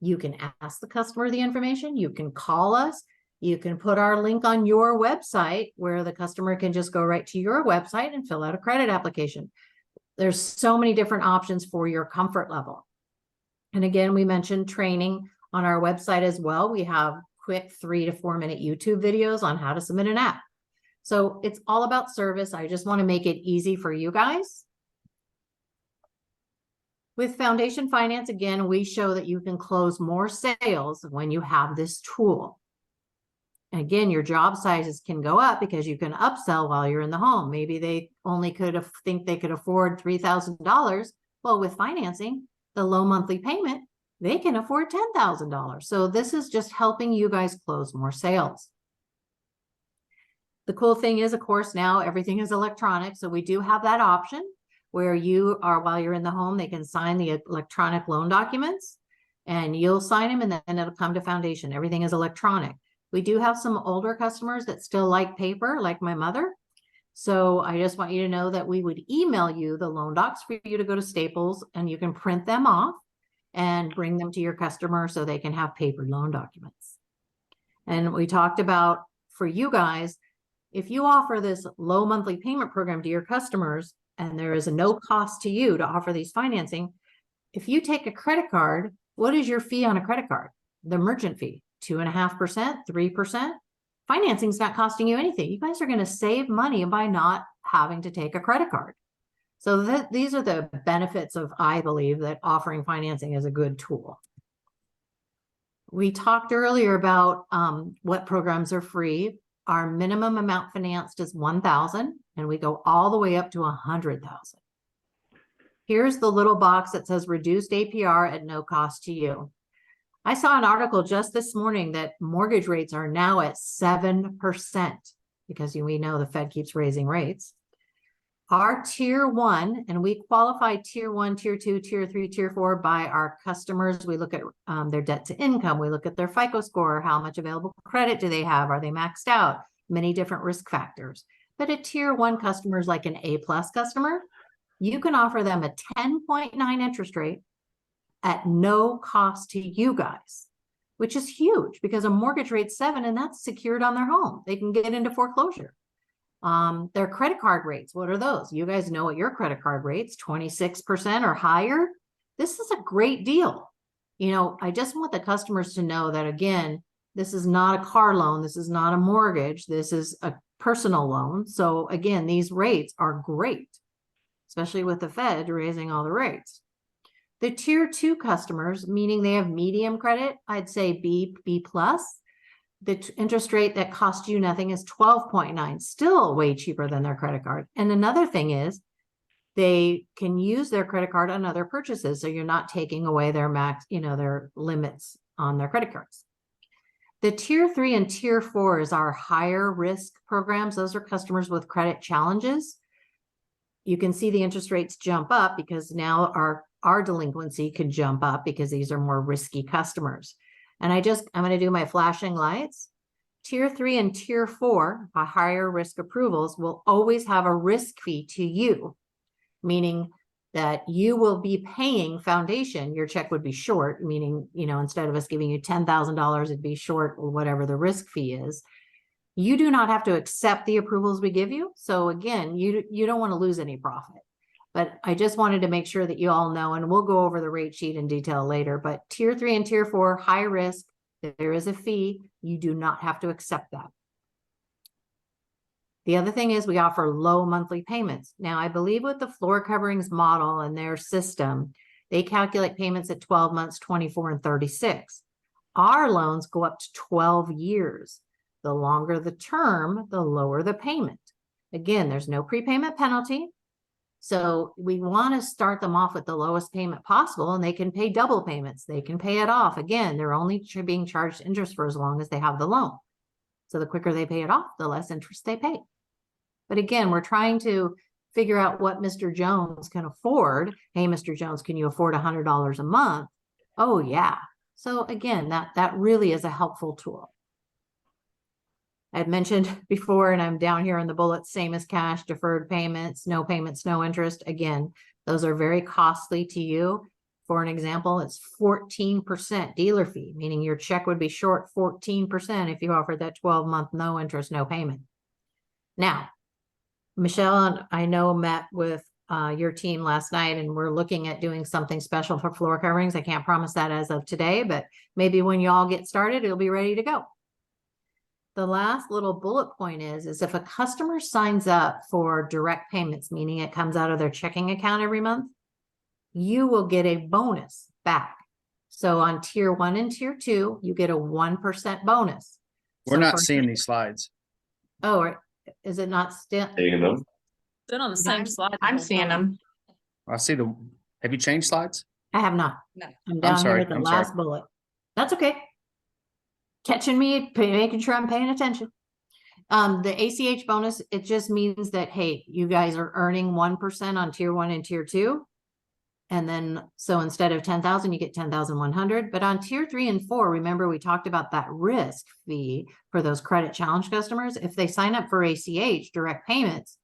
You can ask the customer the information. You can call us. You can put our link on your website where the customer can just go right to your website and fill out a credit application. There's so many different options for your comfort level. And again, we mentioned training on our website as well. We have quick 3 to 4 minute YouTube videos on how to submit an app. So it's all about service. I just want to make it easy for you guys. With Foundation Finance, again, we show that you can close more sales when you have this tool. Again, your job sizes can go up because you can upsell while you're in the home. Maybe they only think they could afford $3,000. Well, with financing, the low monthly payment, they can afford $10,000. So this is just helping you guys close more sales. The cool thing is, of course, now everything is electronic. So we do have that option where you are, while you're in the home, they can sign the electronic loan documents and you'll sign them and then it'll come to Foundation. Everything is electronic. We do have some older customers that still like paper, like my mother. So I just want you to know that we would email you the loan docs for you to go to Staples and you can print them off and bring them to your customer so they can have paper loan documents. And we talked about, for you guys, if you offer this low monthly payment program to your customers and there is a no cost to you to offer these financing, if you take a credit card, what is your fee on a credit card? The merchant fee, 2.5%, 3%. Financing is not costing you anything. You guys are going to save money by not having to take a credit card. So these are the benefits of, I believe, that offering financing is a good tool. We talked earlier about what programs are free. Our minimum amount financed is $1,000 and we go all the way up to $100,000. Here's the little box that says reduced APR at no cost to you. I saw an article just this morning that mortgage rates are now at 7% because we know the Fed keeps raising rates. Our tier 1, and we qualify tier 1, tier 2, tier 3, tier 4 by our customers. We look at their debt to income. We look at their FICO score. How much available credit do they have? Are they maxed out? Many different risk factors. But a tier 1 customer is like an A+ customer. You can offer them a 10.9 interest rate at no cost to you guys, which is huge because a mortgage rate's 7 and that's secured on their home. They can get into foreclosure. Their credit card rates, what are those? You guys know what your credit card rates, 26% or higher. This is a great deal. You know, I just want the customers to know that, again, this is not a car loan. This is not a mortgage. This is a personal loan. So again, these rates are great, especially with the Fed raising all the rates. The tier 2 customers, meaning they have medium credit, I'd say B+. The interest rate that costs you nothing is 12.9, still way cheaper than their credit card. And another thing is they can use their credit card on other purchases. So you're not taking away their max, their limits on their credit cards. The tier 3 and tier 4 is our higher risk programs. Those are customers with credit challenges. You can see the interest rates jump up because now our delinquency could jump up because these are more risky customers. And I'm going to do my flashing lights. Tier 3 and tier 4, higher risk approvals, will always have a risk fee to you, meaning that you will be paying Foundation. Your check would be short, meaning, instead of us giving you $10,000, it'd be short or whatever the risk fee is. You do not have to accept the approvals we give you. So again, you don't want to lose any profit. But I just wanted to make sure that you all know, and we'll go over the rate sheet in detail later, but tier 3 and tier 4, high risk, there is a fee. You do not have to accept that. The other thing is we offer low monthly payments. Now, I believe with the floor coverings model and their system, they calculate payments at 12 months, 24, and 36. Our loans go up to 12 years. The longer the term, the lower the payment. Again, there's no prepayment penalty. So we want to start them off with the lowest payment possible, and they can pay double payments. They can pay it off. Again, they're only being charged interest for as long as they have the loan. So the quicker they pay it off, the less interest they pay. But again, we're trying to figure out what Mr. Jones can afford. Hey, Mr. Jones, can you afford $100 a month? Oh, yeah. So again, that really is a helpful tool. I had mentioned before, and I'm down here in the bullets, same as cash, deferred payments, no interest. Again, those are very costly to you. For an example, it's 14% dealer fee, meaning your check would be short 14% if you offered that 12-month no interest, no payment. Now, Michelle and I know met with your team last night, and we're looking at doing something special for floor coverings. I can't promise that as of today, but maybe when you all get started, it'll be ready to go. The last little bullet point is if a customer signs up for direct payments, meaning it comes out of their checking account every month, you will get a bonus back. So on tier 1 and tier 2, you get a 1% bonus. We're not seeing these slides. Oh, is it not still? Seeing them? Been on the same slide. I'm seeing them. I see the, have you changed slides? I have not. No. I'm down here sorry, at the I'm last sorry. bullet. That's okay. Catching me, making sure I'm paying attention. The ACH bonus, it just means that, hey, you guys are earning 1% on tier 1 and tier 2. And then, so instead of 10,000, you get 10,100. But on tier 3 and 4, remember we talked about that risk fee for those credit challenge customers. If they sign up for ACH direct payments,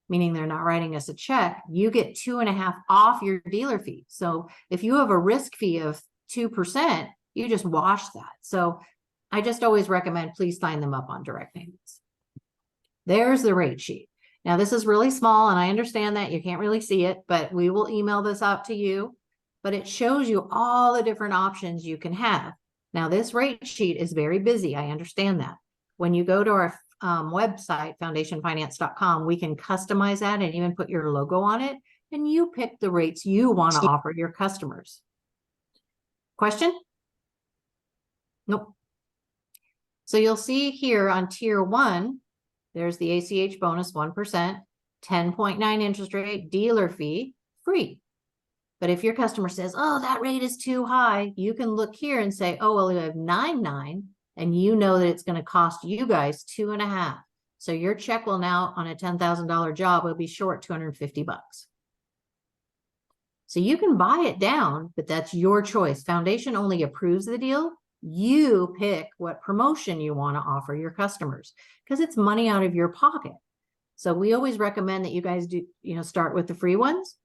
meaning they're not writing us a check, you get 2.5% off your dealer fee. So if you have a risk fee of 2%, you just wash that. So I just always recommend please sign them up on direct payments. There's the rate sheet. Now this is really small and I understand that you can't really see it, but we will email this out to you, but it shows you all the different options you can have. Now this rate sheet is very busy. I understand that. When you go to our website, foundationfinance.com, we can customize that and even put your logo on it. And you pick the rates you want to offer your customers. Question? Nope. So you'll see here on tier 1, there's the ACH bonus 1%, 10.9 interest rate, dealer fee, free. But if your customer says, oh, that rate is too high, you can look here and say, oh, well, you have 9.9, and you know that it's going to cost you guys 2.5. So your check will now, on a $10,000 job, will be short $250. So you can buy it down, but that's your choice. Foundation only approves the deal. You pick what promotion you want to offer your customers because it's money out of your pocket. So we always recommend that you guys do, start with the free ones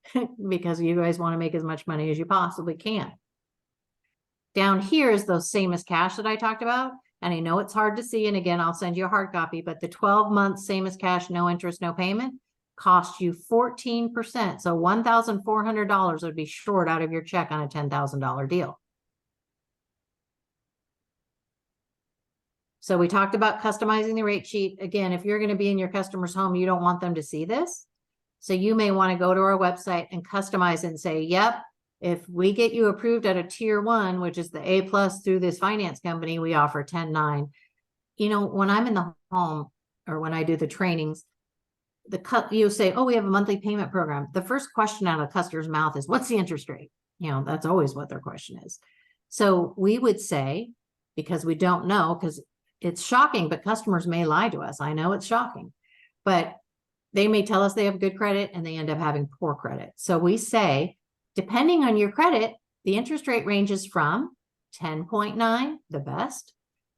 because you guys want to make as much money as you possibly can. Down here is those same as cash that I talked about. And I know it's hard to see. And again, I'll send you a hard copy, but the 12 months, same as cash, no interest, no payment, cost you 14%. So $1,400 would be short out of your check on a $10,000 deal. So we talked about customizing the rate sheet. Again, if you're going to be in your customer's home, you don't want them to see this. So you may want to go to our website and customize and say, yep, if we get you approved at a tier 1, which is the A+ through this finance company, we offer 10.9. When I'm in the home or when I do the trainings, you say, oh, we have a monthly payment program. The first question out of the customer's mouth is, what's the interest rate? That's always what their question is. So we would say, because we don't know, because it's shocking, but customers may lie to us. I know it's shocking, but they may tell us they have good credit and they end up having poor credit. So we say, depending on your credit, the interest rate ranges from 10.9, the best,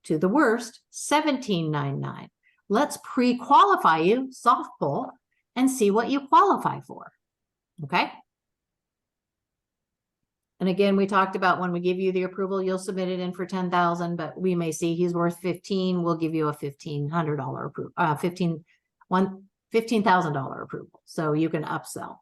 to the worst, 17.99. Let's pre-qualify you, soft pull, and see what you qualify for. Okay. And again, we talked about when we give you the approval, you'll submit it in for 10,000, but we may see he's worth 15. We'll give you a $1,500 approval, $15,000 approval. So you can upsell.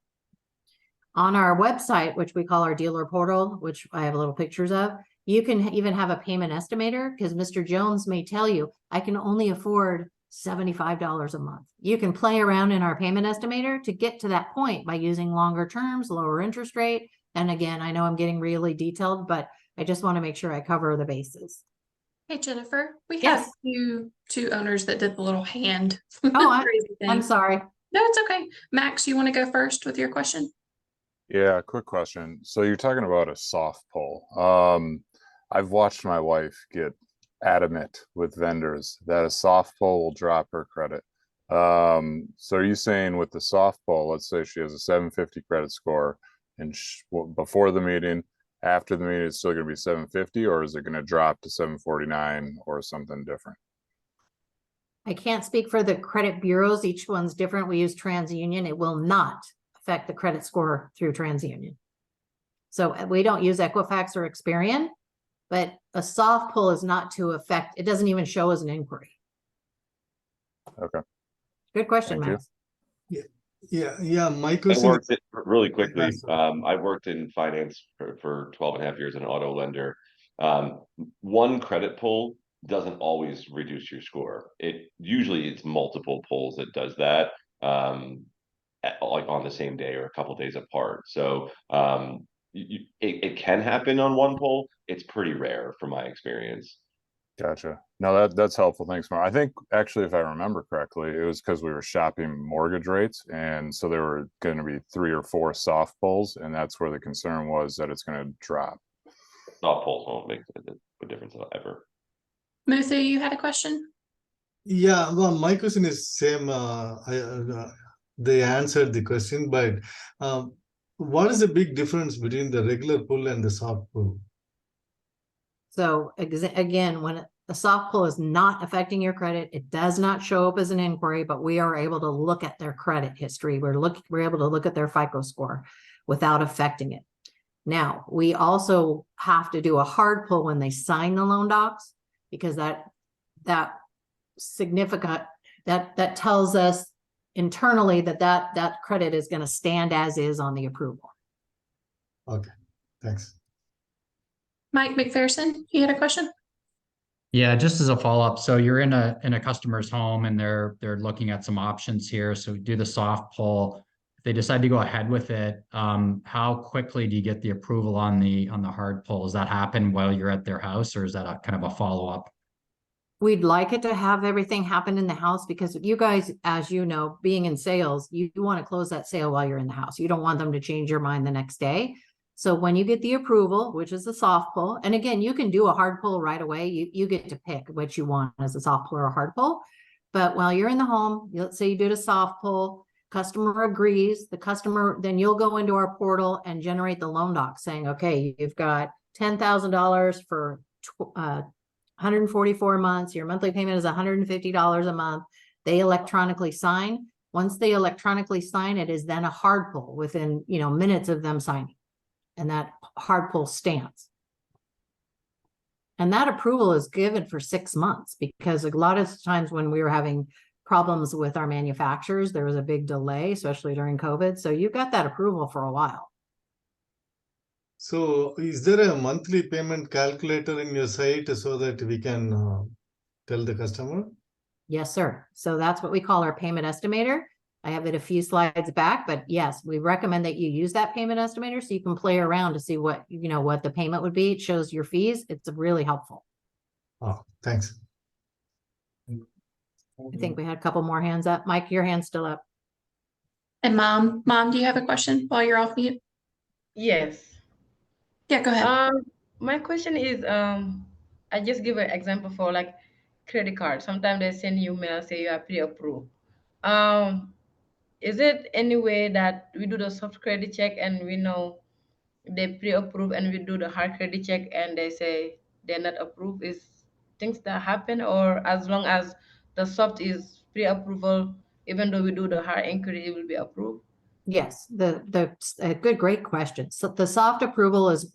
On our website, which we call our dealer portal, which I have little pictures of, you can even have a payment estimator because Mr. Jones may tell you, I can only afford $75 a month. You can play around in our payment estimator to get to that point by using longer terms, lower interest rate. And again, I know I'm getting really detailed, but I just want to make sure I cover the bases. Hey, Jennifer, we Yes. have two owners that did the little hand. Oh, crazy thing. I'm sorry. No, it's okay. Max, you want to go first with your question? Yeah, quick question. So you're talking about a soft pull. I've watched my wife get adamant with vendors that a soft pull will drop her credit. So are you saying with the soft pull, let's say she has a 750 credit score and before the meeting, after the meeting, it's still going to be 750, or is it going to drop to 749 or something different? I can't speak for the credit bureaus. Each one's different. We use TransUnion. It will not affect the credit score through TransUnion. So we don't use Equifax or Experian, but a soft pull is not to affect, it doesn't even show as an inquiry. Okay. Good question, Thank you. Max. Yeah, my I question. worked it really quickly. Yes, I worked in finance for 12 and a half years in an auto lender. One credit pull doesn't always reduce your score. Usually it's multiple pulls that does that, like on the same day or a couple days apart. So it can happen on one pull. It's pretty rare from my experience. Gotcha. No, that's helpful. Thanks, Mark. I think actually, if I remember correctly, it was because we were shopping mortgage rates, and so there were going to be 3 or 4 soft pulls, and that's where the concern was that it's going to drop. Soft pulls won't make a difference ever. Muthu, you had a question? Yeah, well, my question is same. They answered the question, but what is the big difference between the regular pull and the soft pull? So again, when a soft pull is not affecting your credit, it does not show up as an inquiry, but we are able to look at their credit history. We're able to look at their FICO score without affecting it. Now, we also have to do a hard pull when they sign the loan docs, because that significant, that tells us internally that credit is going to stand as is on the approval. Okay, thanks. Mike McPherson, you had a question? Yeah, just as a follow-up. So you're in a customer's home and they're looking at some options here. So do the soft pull. If they decide to go ahead with it, how quickly do you get the approval on the hard pull? Does that happen while you're at their house, or is that a kind of a follow-up? We'd like it to have everything happen in the house, because you guys, as you know, being in sales, you want to close that sale while you're in the house. You don't want them to change your mind the next day. So when you get the approval, which is a soft pull, and again, you can do a hard pull right away. You get to pick what you want as a soft pull or a hard pull. But while you're in the home, let's say you did a soft pull, customer agrees, then you'll go into our portal and generate the loan doc saying, okay, you've got $10,000 for 144 months. Your monthly payment is $150 a month. They electronically sign. Once they electronically sign, it is then a hard pull within, minutes of them signing. And that hard pull stands. And that approval is given for 6 months, because a lot of times when we were having problems with our manufacturers, there was a big delay, especially during COVID. So you've got that approval for a while. So is there a monthly payment calculator in your site so that we can tell the customer? Yes, sir. So that's what we call our payment estimator. I have it a few slides back, but yes, we recommend that you use that payment estimator so you can play around to see what the payment would be. It shows your fees. It's really helpful. Oh, thanks. I think we had a couple more hands up. Mike, your hand's still up. And Mom, do you have a question while you're off mute? Yes. Yeah, go ahead. My question is, I just give an example for like credit card. Sometimes they send you mail, say you are pre-approved. Is it any way that we do the soft credit check and we know they pre-approve, and we do the hard credit check and they say they're not approved? Is things that happen, or as long as the soft is pre-approval, even though we do the hard inquiry, it will be approved? Yes, great question. So the soft approval is,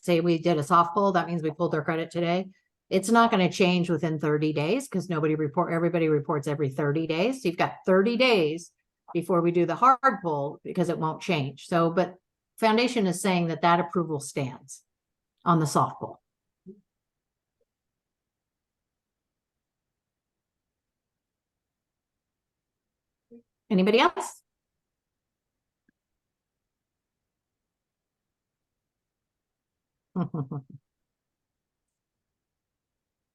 say we did a soft pull, that means we pulled their credit today. It's not going to change within 30 days because everybody reports every 30 days. So you've got 30 days before we do the hard pull, because it won't change. So, but Foundation is saying that approval stands on the soft pull. Anybody else?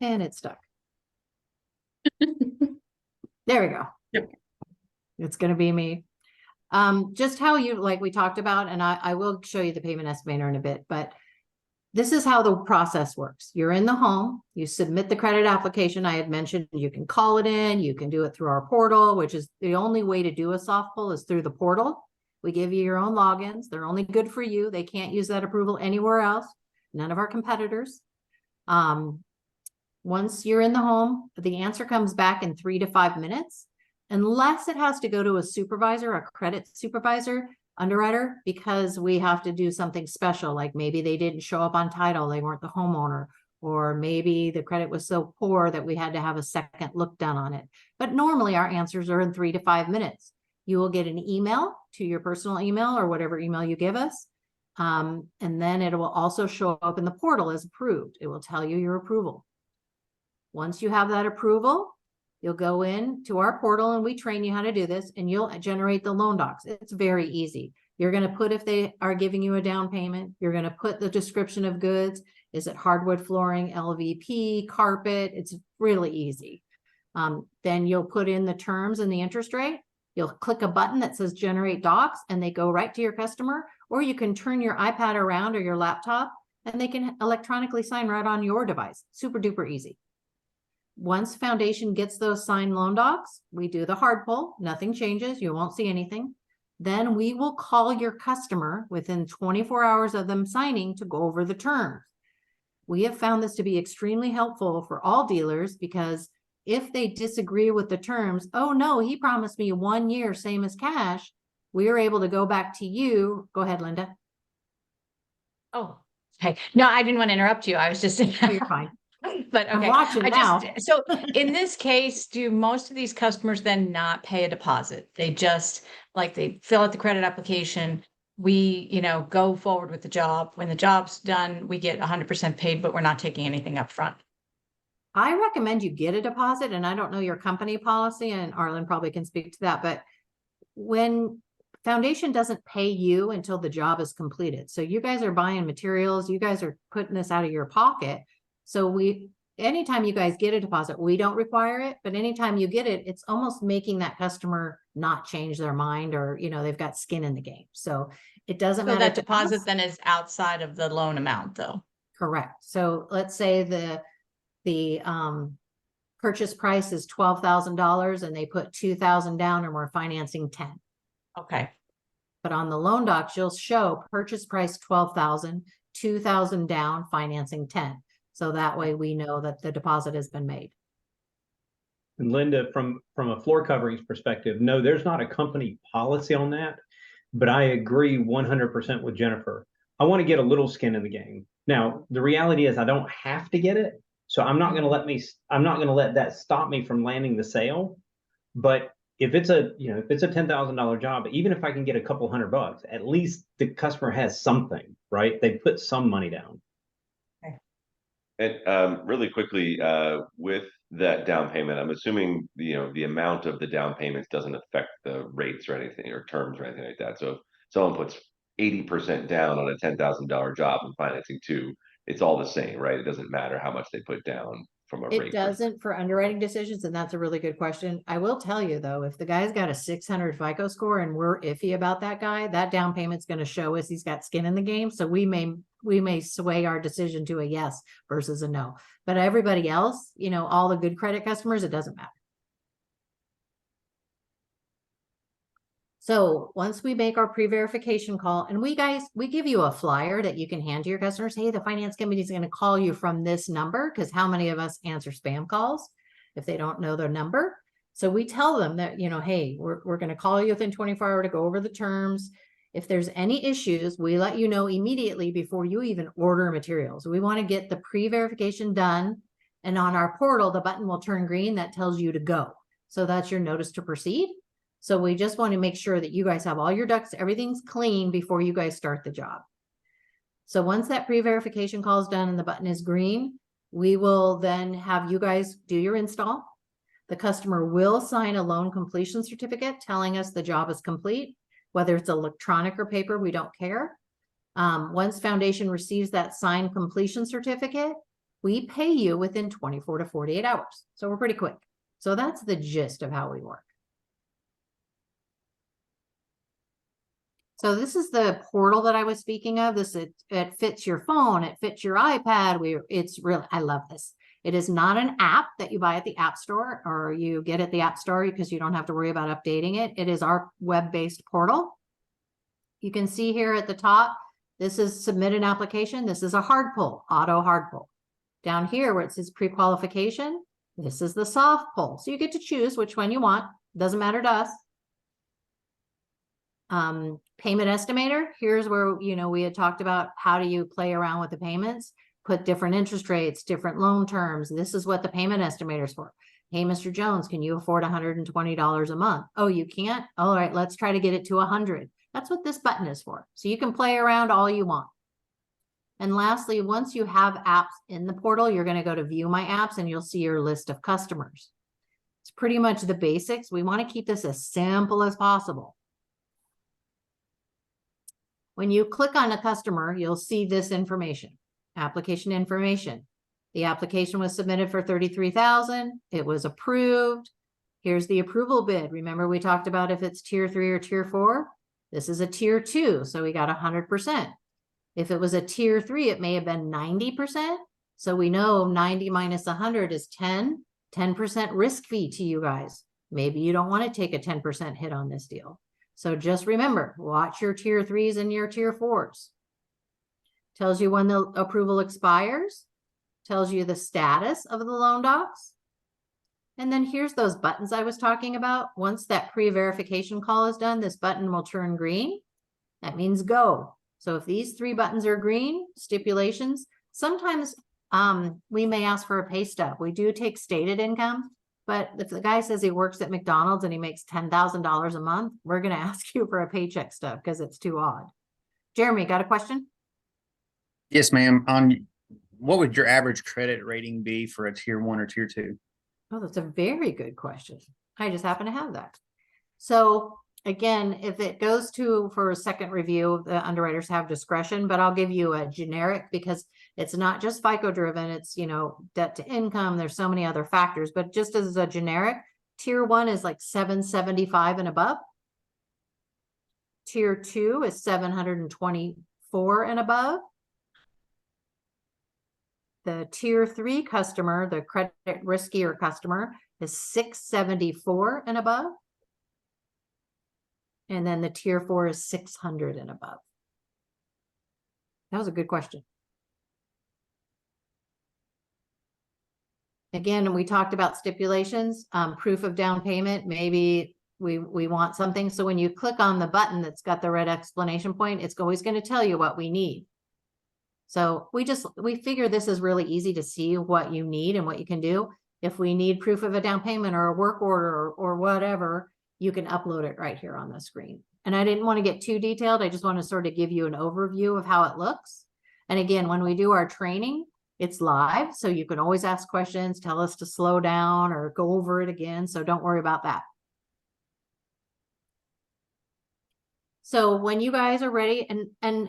And it's stuck. There we go. Yep. It's going to be me. Just how we talked about, and I will show you the payment estimator in a bit, but this is how the process works. You're in the home, you submit the credit application. I had mentioned you can call it in, you can do it through our portal, which is the only way to do a soft pull is through the portal. We give you your own logins. They're only good for you. They can't use that approval anywhere else. None of our competitors. Once you're in the home, the answer comes back in 3 to 5 minutes, unless it has to go to a supervisor, a credit supervisor, underwriter, because we have to do something special, like maybe they didn't show up on title, they weren't the homeowner, or maybe the credit was so poor that we had to have a second look done on it. But normally our answers are in 3 to 5 minutes. You will get an email to your personal email or whatever email you give us. And then it will also show up in the portal as approved. It will tell you your approval. Once you have that approval, you'll go in to our portal and we train you how to do this, and you'll generate the loan docs. It's very easy. You're going to put, if they are giving you a down payment, you're going to put the description of goods. Is it hardwood flooring, LVP, carpet? It's really easy. Then you'll put in the terms and the interest rate. You'll click a button that says generate docs and they go right to your customer, or you can turn your iPad around or your laptop and they can electronically sign right on your device. Super duper easy. Once Foundation gets those signed loan docs, we do the hard pull. Nothing changes. You won't see anything. Then we will call your customer within 24 hours of them signing to go over the terms. We have found this to be extremely helpful for all dealers, because if they disagree with the terms, oh no, he promised me 1 year, same as cash, we are able to go back to you. Go ahead, Linda. Oh, okay. No, I didn't want to interrupt you. I was just. Oh, you're fine. But okay. I'm watching now. So in this case, do most of these customers then not pay a deposit? They just, like, they fill out the credit application. We, go forward with the job. When the job's done, we get 100% paid, but we're not taking anything up front. I recommend you get a deposit, and I don't know your company policy, and Arlen probably can speak to that, but when Foundation doesn't pay you until the job is completed. So you guys are buying materials, you guys are putting this out of your pocket. So anytime you guys get a deposit, we don't require it, but anytime you get it, it's almost making that customer not change their mind, or, they've got skin in the game. So it doesn't matter. So that deposit then is outside of the loan amount though? Correct. So let's say the purchase price is $12,000 and they put $2,000 down and we're financing 10. Okay. But on the loan docs, you'll show purchase price 12,000, 2,000 down, financing 10. So that way we know that the deposit has been made. And Linda, from a floor coverings perspective, no, there's not a company policy on that, but I agree 100% with Jennifer. I want to get a little skin in the game. Now, the reality is I don't have to get it. So I'm not going to let that stop me from landing the sale. But if it's a $10,000 job, even if I can get a couple $100, at least the customer has something, right? They put some money down. And really quickly, with that down payment, I'm assuming the amount of the down payments doesn't affect the rates or anything, or terms or anything like that. So if someone puts 80% down on a $10,000 job and financing 2, it's all the same, right? It doesn't matter how much they put down from a rate. It doesn't for underwriting decisions, and that's a really good question. I will tell you though, if the guy's got a 600 FICO score and we're iffy about that guy, that down payment's going to show us he's got skin in the game. So we may sway our decision to a yes versus a no. But everybody else, all the good credit customers, it doesn't matter. So once we make our pre-verification call, and we give you a flyer that you can hand to your customers. Hey, the finance company is going to call you from this number, because how many of us answer spam calls if they don't know their number? So we tell them that, hey, we're going to call you within 24 hours to go over the terms. If there's any issues, we let you know immediately before you even order materials. We want to get the pre-verification done. And on our portal, the button will turn green. That tells you to go. So that's your notice to proceed. So we just want to make sure that you guys have all your ducks, everything's clean before you guys start the job. So once that pre-verification call is done and the button is green, we will then have you guys do your install. The customer will sign a loan completion certificate telling us the job is complete, whether it's electronic or paper, we don't care. Once Foundation receives that signed completion certificate, we pay you within 24 to 48 hours. So we're pretty quick. So that's the gist of how we work. So this is the portal that I was speaking of. It fits your phone, it fits your iPad. It's really, I love this. It is not an app that you buy at the App Store or you get at the App Store, because you don't have to worry about updating it. It is our web-based portal. You can see here at the top, this is submit an application. This is a hard pull, auto hard pull. Down here where it says pre-qualification, this is the soft pull. So you get to choose which one you want. Doesn't matter to us. Payment estimator, here's where, we had talked about how do you play around with the payments, put different interest rates, different loan terms. This is what the payment estimator is for. Hey, Mr. Jones, can you afford $120 a month? Oh, you can't? All right, let's try to get it to 100. That's what this button is for. So you can play around all you want. And lastly, once you have apps in the portal, you're going to go to view my apps and you'll see your list of customers. It's pretty much the basics. We want to keep this as simple as possible. When you click on a customer, you'll see this information, application information. The application was submitted for $33,000. It was approved. Here's the approval bid. Remember we talked about if it's tier 3 or tier 4? This is a tier 2, so we got 100%. If it was a tier 3, it may have been 90%. So we know 90 minus 100 is 10, 10% risk fee to you guys. Maybe you don't want to take a 10% hit on this deal. So just remember, watch your tier 3s and your tier 4s. Tells you when the approval expires, tells you the status of the loan docs. And then here's those buttons I was talking about. Once that pre-verification call is done, this button will turn green. That means go. So if these 3 buttons are green, stipulations, sometimes we may ask for a pay stub. We do take stated income, but if the guy says he works at McDonald's and he makes $10,000 a month, we're going to ask you for a paycheck stub because it's too odd. Jeremy, got a question? Yes, ma'am. What would your average credit rating be for a tier 1 or tier 2? Oh, that's a very good question. I just happen to have that. So again, if it goes for a second review, the underwriters have discretion, but I'll give you a generic because it's not just FICO driven. It's, debt to income. There's so many other factors, but just as a generic, tier 1 is like 775 and above. Tier 2 is 724 and above. The tier 3 customer, the credit riskier customer, is 674 and above. And then the tier 4 is 600 and above. That was a good question. Again, we talked about stipulations, proof of down payment. Maybe we want something. So when you click on the button that's got the red exclamation point, it's always going to tell you what we need. So we figure this is really easy to see what you need and what you can do. If we need proof of a down payment or a work order or whatever, you can upload it right here on the screen. And I didn't want to get too detailed. I just want to sort of give you an overview of how it looks. And again, when we do our training, it's live. So you can always ask questions, tell us to slow down or go over it again. So don't worry about that. So when you guys are ready, and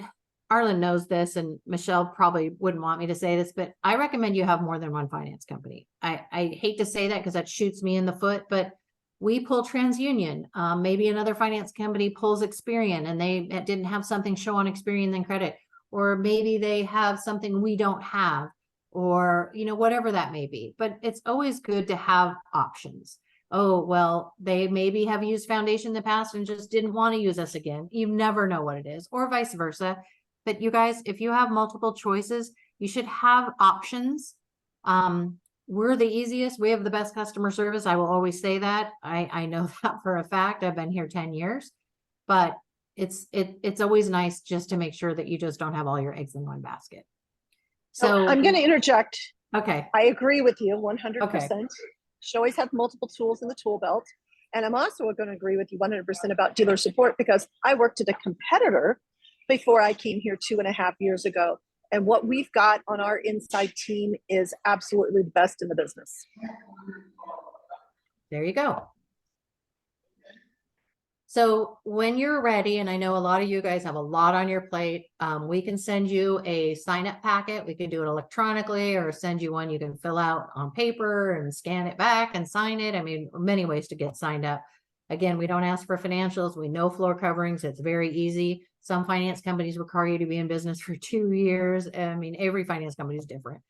Arlen knows this, and Michelle probably wouldn't want me to say this, but I recommend you have more than one finance company. I hate to say that because that shoots me in the foot, but we pull TransUnion. Maybe another finance company pulls Experian and they didn't have something show on Experian then credit, or maybe they have something we don't have, or whatever that may be. But it's always good to have options. Oh, well, they maybe have used Foundation in the past and just didn't want to use us again. You never know what it is, or vice versa. But you guys, if you have multiple choices, you should have options. We're the easiest. We have the best customer service. I will always say that. I know that for a fact. I've been here 10 years, but it's always nice just to make sure that you just don't have all your eggs in one basket. So I'm going to interject. Okay. I agree with you 100%. Okay. Should always have multiple tools in the tool belt. And I'm also going to agree with you 100% about dealer support because I worked at a competitor before I came here 2.5 years ago. And what we've got on our inside team is absolutely the best in the business. There you go. So when you're ready, and I know a lot of you guys have a lot on your plate, we can send you a sign-up packet. We can do it electronically or send you one you can fill out on paper and scan it back and sign it. I mean, many ways to get signed up. Again, we don't ask for financials. We know floor coverings. It's very easy. Some finance companies require you to be in business for 2 years. I mean, every finance company is different.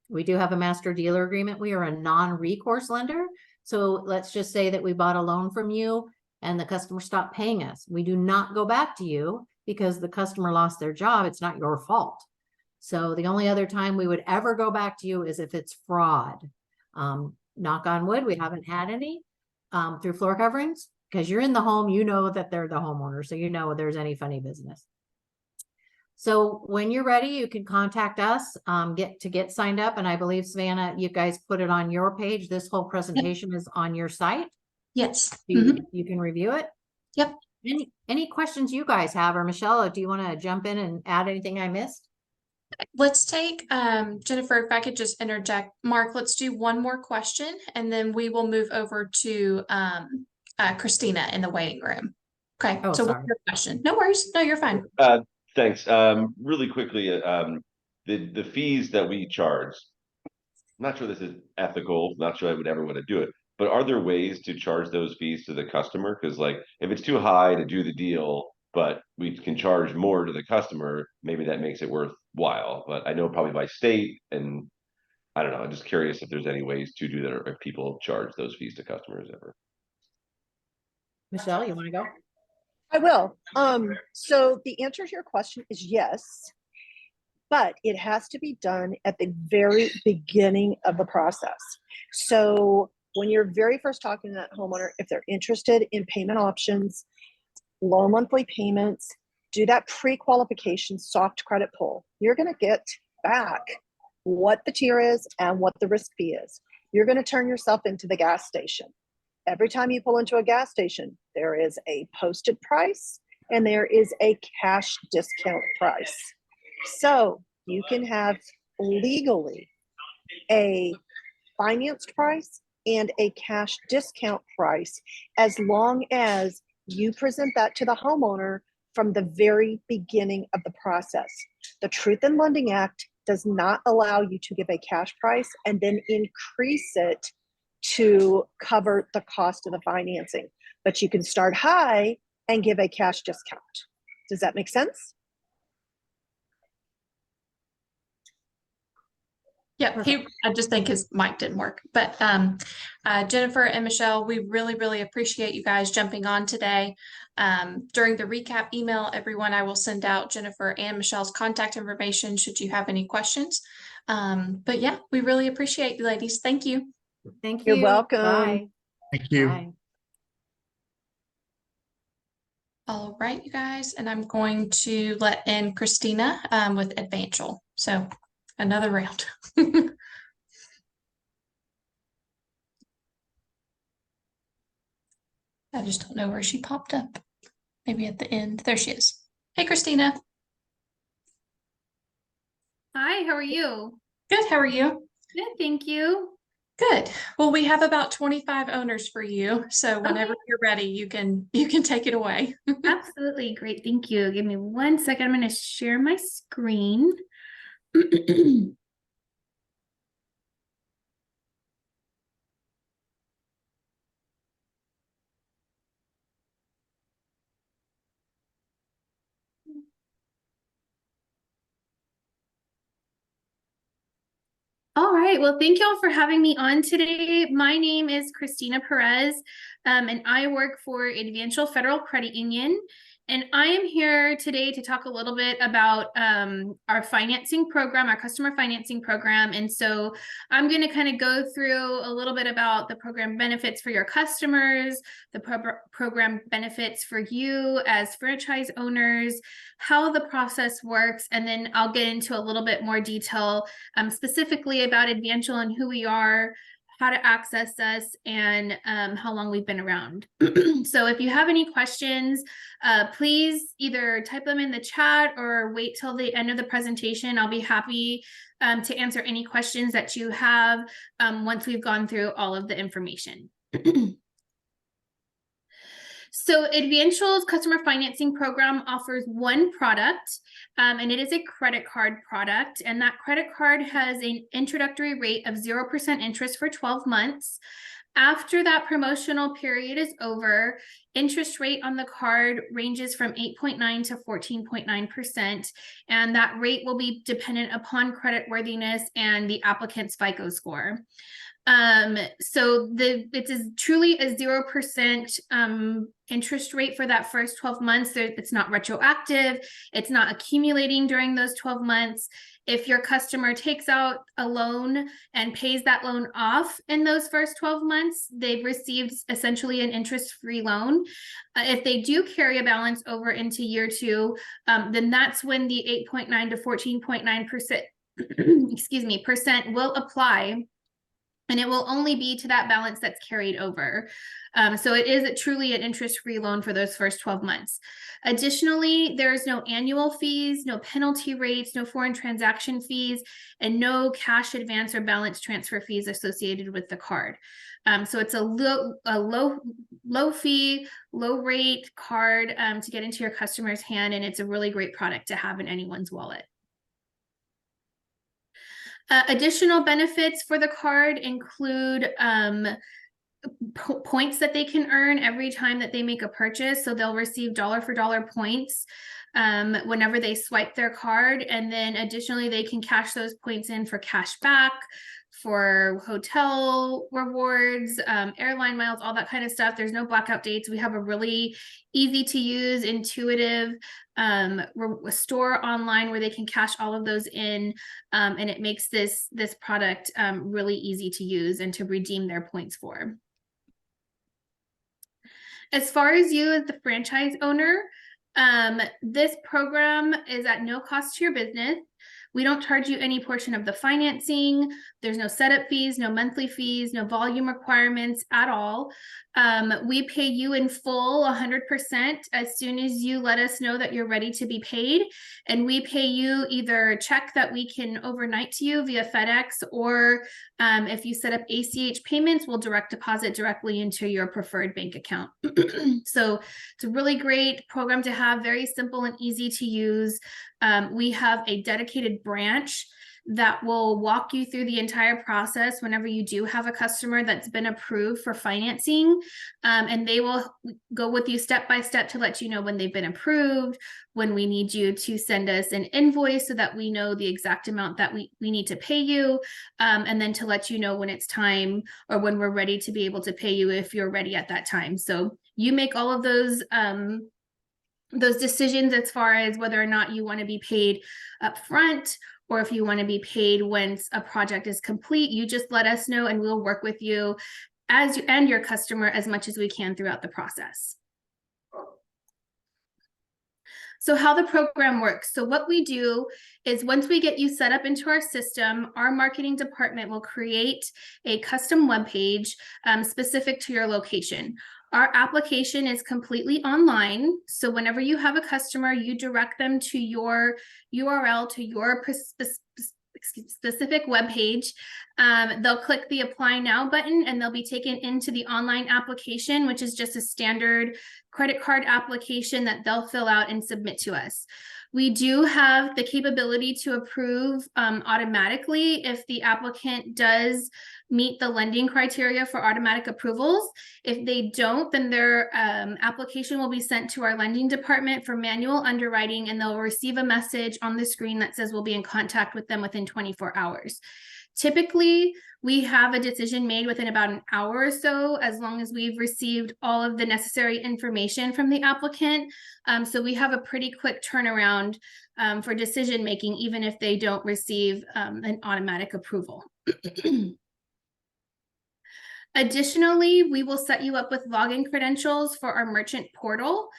We do have a master dealer agreement. We are a non-recourse lender. So let's just say that we bought a loan from you and the customer stopped paying us. We do not go back to you because the customer lost their job. It's not your fault. So the only other time we would ever go back to you is if it's fraud. Knock on wood, we haven't had any through floor coverings, because you're in the home, you know that they're the homeowner, so you know if there's any funny business. So when you're ready, you can contact us, get signed up. And I believe, Savannah, you guys put it on your page. This whole presentation is on your site. Yes. So you can review it. Yep. Any questions you guys have, or Michelle, do you want to jump in and add anything I missed? Let's take, Jennifer, if I could just interject, Mark, let's do one more question and then we will move over to Christina in the waiting room. Okay, Oh, so sorry. what's your question? No worries. No, you're fine. Thanks. Really quickly, the fees that we charge, I'm not sure this is ethical, not sure I would ever want to do it, but are there ways to charge those fees to the customer? Because like, if it's too high to do the deal, but we can charge more to the customer, maybe that makes it worthwhile. But I know probably by state, and I don't know, I'm just curious if there's any ways to do that, or if people charge those fees to customers ever. Michelle, you want to go? I will. So the answer to your question is yes, but it has to be done at the very beginning of the process. So when you're very first talking to that homeowner, if they're interested in payment options, low monthly payments, do that pre-qualification soft credit pull. You're going to get back what the tier is and what the risk fee is. You're going to turn yourself into the gas station. Every time you pull into a gas station, there is a posted price and there is a cash discount price. So you can have legally a financed price and a cash discount price as long as you present that to the homeowner from the very beginning of the process. The Truth in Lending Act does not allow you to give a cash price and then increase it to cover the cost of the financing, but you can start high and give a cash discount. Does that make sense? Yeah, I just think his mic didn't work. But Jennifer and Michelle, we really, really appreciate you guys jumping on today. During the recap email, everyone, I will send out Jennifer and Michelle's contact information should you have any questions. But yeah, we really appreciate you ladies. Thank you. Thank you. You're welcome. Bye. Thank you. Bye. All right, you guys, and I'm going to let in Christina with Advantial. So another round. I just don't know where she popped up. Maybe at the end. There she is. Hey, Christina. Hi, how are you? Good. How are you? Good, thank you. Good. Well, we have about 25 owners for you. So whenever you're ready, you can take it away. Absolutely. Great. Thank you. Give me 1 second. I'm going to share my screen. All right. Well, thank you all for having me on today. My name is Christina Perez, and I work for Advantial Federal Credit Union. And I am here today to talk a little bit about our financing program, our customer financing program. And so I'm going to kind of go through a little bit about the program benefits for your customers, the program benefits for you as franchise owners, how the process works, and then I'll get into a little bit more detail specifically about Advantial and who we are, how to access us, and how long we've been around. So if you have any questions, please either type them in the chat or wait till the end of the presentation. I'll be happy to answer any questions that you have once we've gone through all of the information. So Advantial's customer financing program offers one product, and it is a credit card product. And that credit card has an introductory rate of 0% interest for 12 months. After that promotional period is over, interest rate on the card ranges from 8.9 to 14.9%. And that rate will be dependent upon creditworthiness and the applicant's FICO score. So it's truly a 0% interest rate for that first 12 months. It's not retroactive. It's not accumulating during those 12 months. If your customer takes out a loan and pays that loan off in those first 12 months, they've received essentially an interest-free loan. If they do carry a balance over into year 2, then that's when the 8.9 to 14.9% excuse me, percent will apply. And it will only be to that balance that's carried over. So it is truly an interest-free loan for those first 12 months. Additionally, there's no annual fees, no penalty rates, no foreign transaction fees, and no cash advance or balance transfer fees associated with the card. So it's a low fee, low rate card to get into your customer's hand, and it's a really great product to have in anyone's wallet. Additional benefits for the card include points that they can earn every time that they make a purchase. So they'll receive dollar for dollar points whenever they swipe their card. And then additionally, they can cash those points in for cash back, for hotel rewards, airline miles, all that kind of stuff. There's no blackout dates. We have a really easy to use, intuitive store online where they can cash all of those in, and it makes this product really easy to use and to redeem their points for. As far as you as the franchise owner, this program is at no cost to your business. We don't charge you any portion of the financing. There's no setup fees, no monthly fees, no volume requirements at all. We pay you in full 100% as soon as you let us know that you're ready to be paid. And we pay you either a check that we can overnight to you via FedEx, or if you set up ACH payments, we'll direct deposit directly into your preferred bank account. So it's a really great program to have, very simple and easy to use. We have a dedicated branch that will walk you through the entire process whenever you do have a customer that's been approved for financing. And they will go with you step by step to let you know when they've been approved, when we need you to send us an invoice so that we know the exact amount that we need to pay you, and then to let you know when it's time or when we're ready to be able to pay you if you're ready at that time. So you make all of those decisions as far as whether or not you want to be paid up front, or if you want to be paid once a project is complete. You just let us know and we'll work with you and your customer as much as we can throughout the process. So how the program works. So what we do is once we get you set up into our system, our marketing department will create a custom web page specific to your location. Our application is completely online. So whenever you have a customer, you direct them to your URL, to your specific web page. They'll click the Apply Now button and they'll be taken into the online application, which is just a standard credit card application that they'll fill out and submit to us. We do have the capability to approve automatically if the applicant does meet the lending criteria for automatic approvals. If they don't, then their application will be sent to our lending department for manual underwriting, and they'll receive a message on the screen that says we'll be in contact with them within 24 hours. Typically, we have a decision made within about an hour or so, as long as we've received all of the necessary information from the applicant. So we have a pretty quick turnaround for decision making, even if they don't receive an automatic approval. Additionally, we will set you up with login credentials for our merchant portal.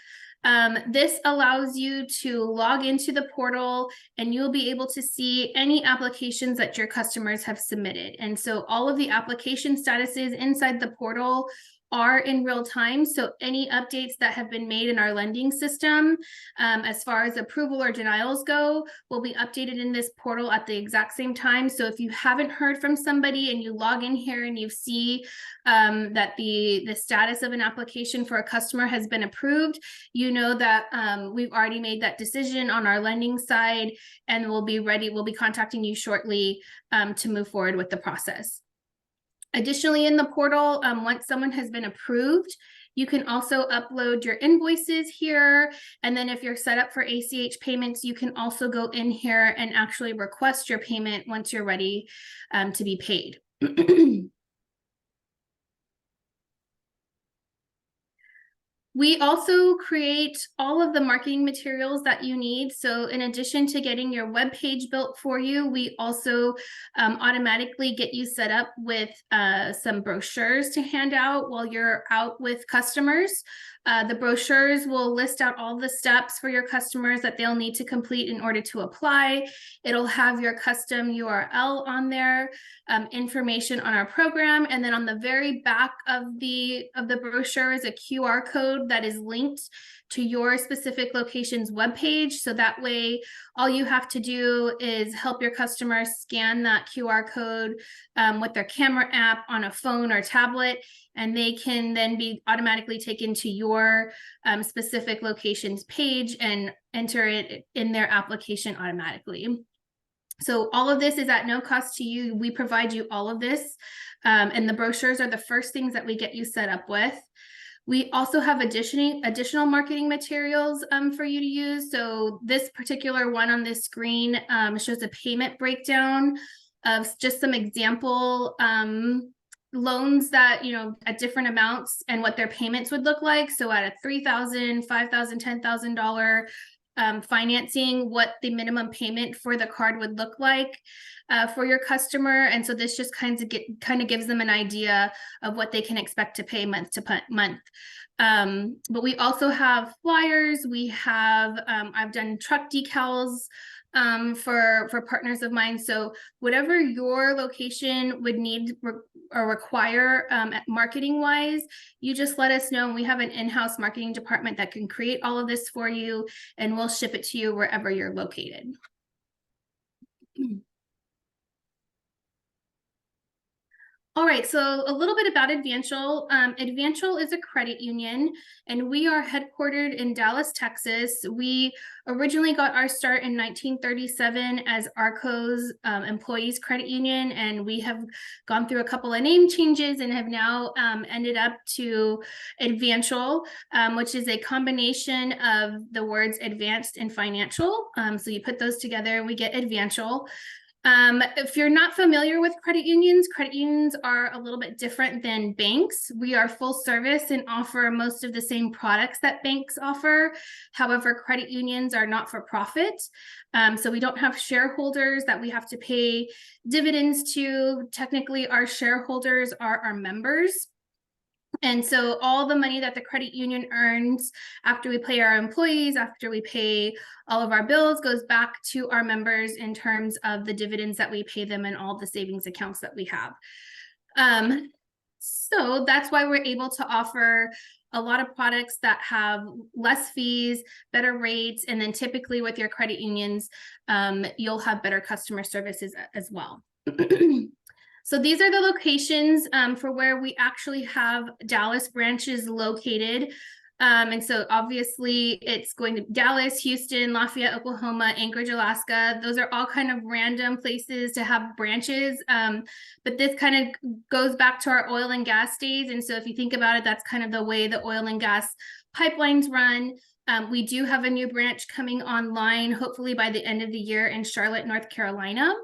This allows you to log into the portal and you'll be able to see any applications that your customers have submitted. And so all of the application statuses inside the portal are in real time. So any updates that have been made in our lending system, as far as approval or denials go, will be updated in this portal at the exact same time. So if you haven't heard from somebody and you log in here and you see that the status of an application for a customer has been approved, you know that we've already made that decision on our lending side, and we'll be contacting you shortly to move forward with the process. Additionally, in the portal, once someone has been approved, you can also upload your invoices here. And then if you're set up for ACH payments, you can also go in here and actually request your payment once you're ready to be paid. We also create all of the marketing materials that you need. So in addition to getting your web page built for you, we also automatically get you set up with some brochures to hand out while you're out with customers. The brochures will list out all the steps for your customers that they'll need to complete in order to apply. It'll have your custom URL on there, information on our program, and then on the very back of the brochure is a QR code that is linked to your specific location's webpage. So that way, all you have to do is help your customers scan that QR code with their camera app on a phone or tablet, and they can then be automatically taken to your specific location's page and enter it in their application automatically. So all of this is at no cost to you. We provide you all of this, and the brochures are the first things that we get you set up with. We also have additional marketing materials for you to use. So this particular one on this screen shows a payment breakdown of just some example loans that, you know, at different amounts and what their payments would look like. So at a $3,000, $5,000, $10,000 financing, what the minimum payment for the card would look like for your customer. And so this just kind of gives them an idea of what they can expect to pay month to month. But we also have flyers. We have, I've done truck decals for partners of mine. So whatever your location would need or require marketing wise, you just let us know. We have an in-house marketing department that can create all of this for you, and we'll ship it to you wherever you're located. All right, so a little bit about Advantial. Advantial is a credit union, and we are headquartered in Dallas, Texas. We originally got our start in 1937 as ARCO's Employees Credit Union, and we have gone through a couple of name changes and have now ended up to Advantial, which is a combination of the words advanced and financial. So you put those together, we get Advantial. If you're not familiar with credit unions are a little bit different than banks. We are full service and offer most of the same products that banks offer. However, credit unions are not for profit. So we don't have shareholders that we have to pay dividends to. Technically, our shareholders are our members. And so all the money that the credit union earns after we pay our employees, after we pay all of our bills, goes back to our members in terms of the dividends that we pay them and all the savings accounts that we have. So that's why we're able to offer a lot of products that have less fees, better rates, and then typically with your credit unions, you'll have better customer services as well. So these are the locations for where we actually have Dallas branches located. And so obviously it's going to Dallas, Houston, Lafayette, Oklahoma, Anchorage, Alaska. Those are all kind of random places to have branches. But this kind of goes back to our oil and gas days. And so if you think about it, that's kind of the way the oil and gas pipelines run. We do have a new branch coming online, hopefully by the end of the year in Charlotte, North Carolina.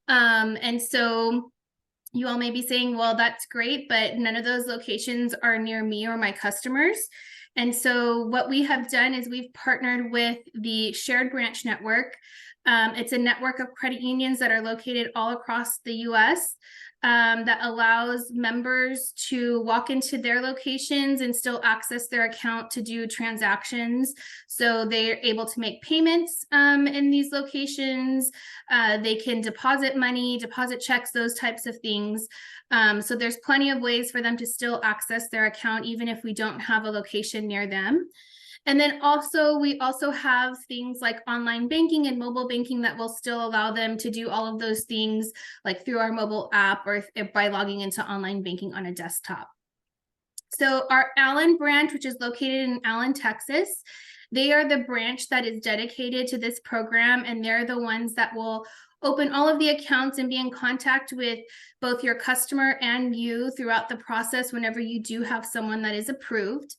And so you all may be saying, well, that's great, but none of those locations are near me or my customers. And so what we have done is we've partnered with the Shared Branch Network. It's a network of credit unions that are located all across the US that allows members to walk into their locations and still access their account to do transactions. So they're able to make payments in these locations. They can deposit money, deposit checks, those types of things. So there's plenty of ways for them to still access their account, even if we don't have a location near them. And then also, we also have things like online banking and mobile banking that will still allow them to do all of those things like through our mobile app or by logging into online banking on a desktop. So our Allen branch, which is located in Allen, Texas, they are the branch that is dedicated to this program, and they're the ones that will open all of the accounts and be in contact with both your customer and you throughout the process whenever you do have someone that is approved.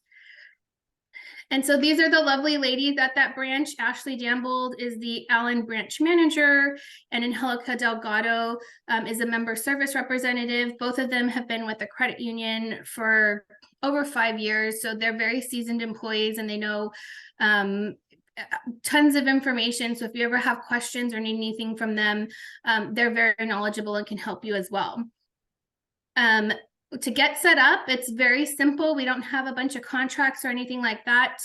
And so these are the lovely ladies at that branch. Ashley Dambold is the Allen branch manager, and Angelica Delgado is a member service representative. Both of them have been with the credit union for over 5 years. So they're very seasoned employees, and they know tons of information. So if you ever have questions or need anything from them, they're very knowledgeable and can help you as well. To get set up, it's very simple. We don't have a bunch of contracts or anything like that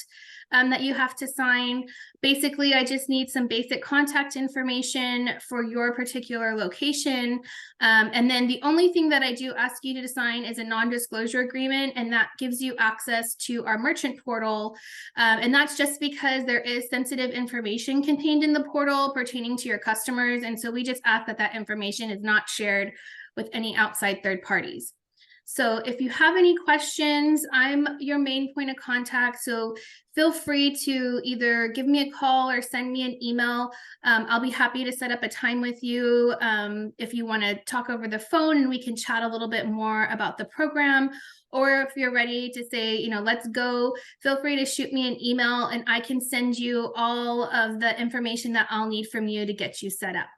that you have to sign. Basically, I just need some basic contact information for your particular location. And then the only thing that I do ask you to sign is a non-disclosure agreement, and that gives you access to our merchant portal. And that's just because there is sensitive information contained in the portal pertaining to your customers. And so we just ask that that information is not shared with any outside third parties. So if you have any questions, I'm your main point of contact. So feel free to either give me a call or send me an email. I'll be happy to set up a time with you if you want to talk over the phone, and we can chat a little bit more about the program. Or if you're ready to say, you know, let's go, feel free to shoot me an email and I can send you all of the information that I'll need from you to get you set up.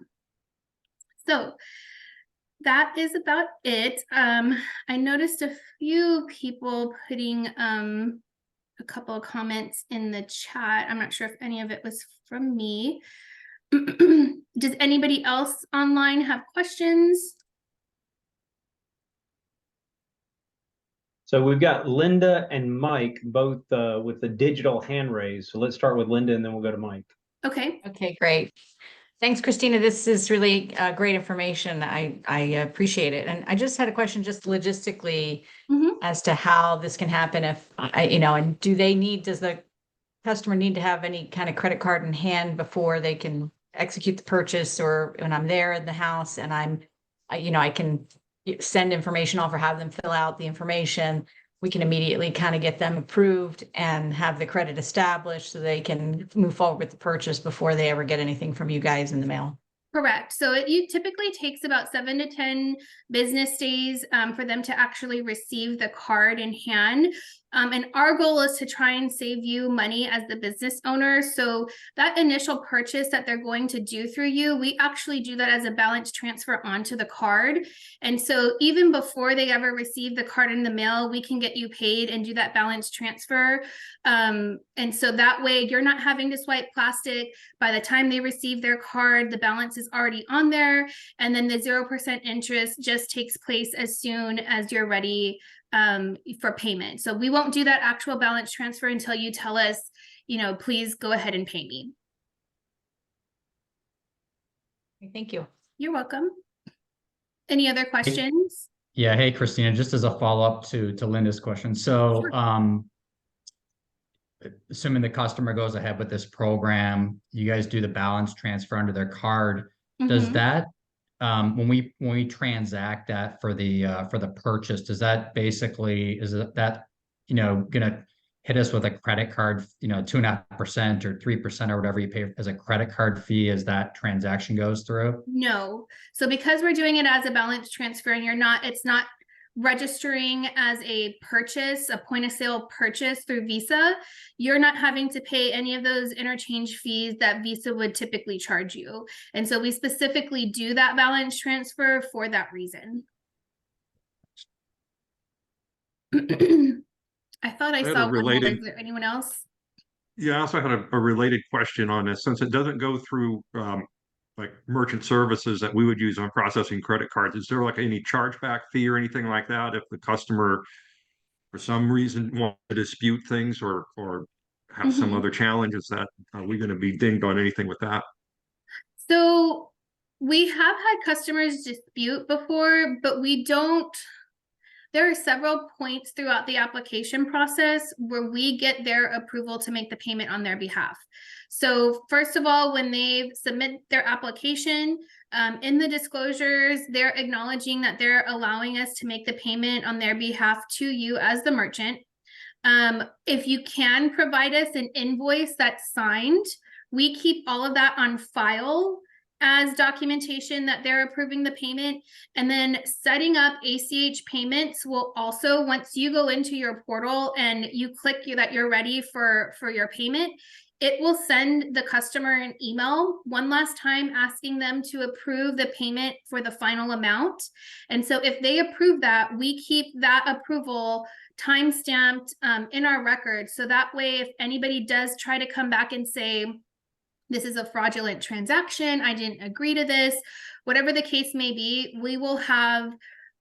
So that is about it. I noticed a few people putting a couple of comments in the chat. I'm not sure if any of it was from me. Does anybody else online have questions? So we've got Linda and Mike both with the digital hand raise. So let's start with Linda and then we'll go to Mike. Okay. Okay, great. Thanks, Christina. This is really great information. I appreciate it. And I just had a question just logistically as to how this can happen if and does the customer need to have any kind of credit card in hand before they can execute the purchase, or when I'm there in the house and I can send information off or have them fill out the information, we can immediately kind of get them approved and have the credit established so they can move forward with the purchase before they ever get anything from you guys in the mail. Correct. So it typically takes about 7 to 10 business days for them to actually receive the card in hand. And our goal is to try and save you money as the business owner. So that initial purchase that they're going to do through you, we actually do that as a balance transfer onto the card. And so even before they ever receive the card in the mail, we can get you paid and do that balance transfer. And so that way you're not having to swipe plastic. By the time they receive their card, the balance is already on there. And then the 0% interest just takes place as soon as you're ready for payment. So we won't do that actual balance transfer until you tell us, please go ahead and pay me. Thank you. You're welcome. Any other questions? Yeah. Hey, Christina, just as a follow-up to Linda's question. So, assuming the customer goes ahead with this program, you guys do the balance transfer under their card. Does that, when we transact that for the purchase, does that basically, is that gonna hit us with a credit card, 2.5% or 3% or whatever you pay as a credit card fee as that transaction goes through? No. So because we're doing it as a balance transfer and it's not registering as a purchase, a point of sale purchase through Visa, you're not having to pay any of those interchange fees that Visa would typically charge you. And so we specifically do that balance transfer for that reason. I thought I saw one more. Is there anyone else? Yeah, I also had a related question on this. Since it doesn't go through like merchant services that we would use on processing credit cards, is there like any chargeback fee or anything like that if the customer for some reason want to dispute things or have some other challenges? That are we going to be dinged on anything with that? So we have had customers dispute before, but we don't. There are several points throughout the application process where we get their approval to make the payment on their behalf. So first of all, when they submit their application, in the disclosures, they're acknowledging that they're allowing us to make the payment on their behalf to you as the merchant. If you can provide us an invoice that's signed, we keep all of that on file. as documentation that they're approving the payment. And then setting up ACH payments will also, once you go into your portal and you click that you're ready for your payment, it will send the customer an email one last time asking them to approve the payment for the final amount. And so if they approve that, we keep that approval time-stamped in our record. So that way, if anybody does try to come back and say, this is a fraudulent transaction, I didn't agree to this, whatever the case may be, we will have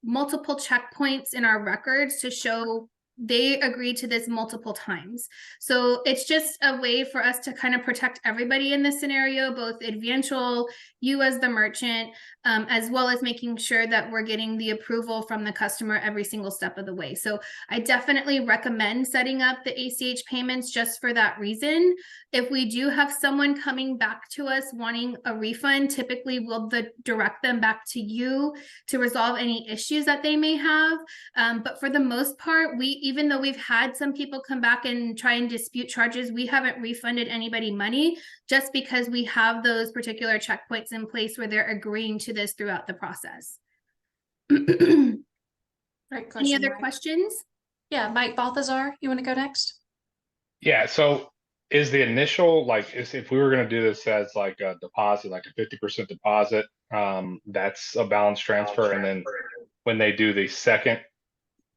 multiple checkpoints in our records to show they agreed to this multiple times. So it's just a way for us to kind of protect everybody in this scenario, both Advantial, you as the merchant, as well as making sure that we're getting the approval from the customer every single step of the way. So I definitely recommend setting up the ACH payments just for that reason. If we do have someone coming back to us wanting a refund, typically we'll direct them back to you to resolve any issues that they may have. But for the most part, even though we've had some people come back and try and dispute charges, we haven't refunded anybody money just because we have those particular checkpoints in place where they're agreeing to this throughout the process. Right. Any other questions? Yeah, Mike Balthazar, you want to go next? Yeah. So is the initial, like, if we were going to do this as like a deposit, like a 50% deposit, that's a balance transfer. And then when they do the second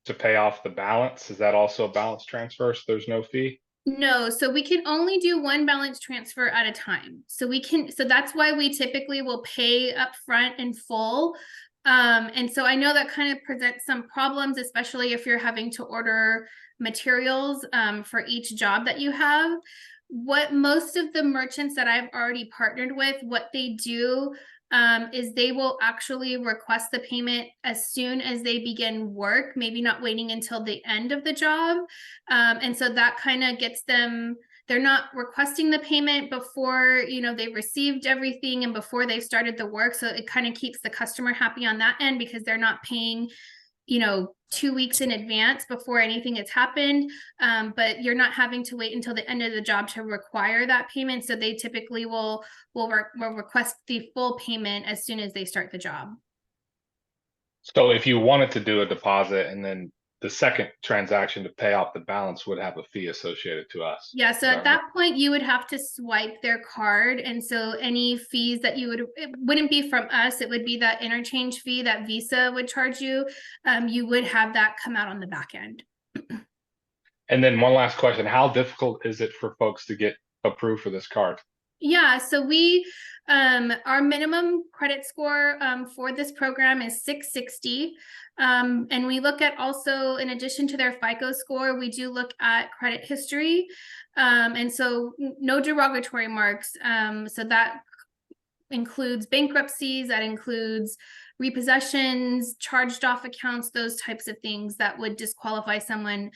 to pay off the balance, is that also a balance transfer? So there's no fee? No, so we can only do one balance transfer at a time. So that's why we typically will pay up front in full. And so I know that kind of presents some problems, especially if you're having to order materials for each job that you have. What most of the merchants that I've already partnered with, what they do is they will actually request the payment as soon as they begin work, maybe not waiting until the end of the job. And so that kind of gets them, they're not requesting the payment before, they received everything and before they started the work. So it kind of keeps the customer happy on that end because they're not paying 2 weeks in advance before anything has happened, but you're not having to wait until the end of the job to require that payment. So they typically will request the full payment as soon as they start the job. So if you wanted to do a deposit and then the second transaction to pay off the balance would have a fee associated to us. Yeah, so at that point you would have to swipe their card, and so any fees that it wouldn't be from us, it would be that interchange fee that Visa would charge you. You would have that come out on the back end. And then one last question, how difficult is it for folks to get approved for this card? Yeah, so our minimum credit score for this program is 660. And we look at also, in addition to their FICO score, we do look at credit history. And so no derogatory marks. So that includes bankruptcies, that includes repossessions, charged off accounts, those types of things that would disqualify someone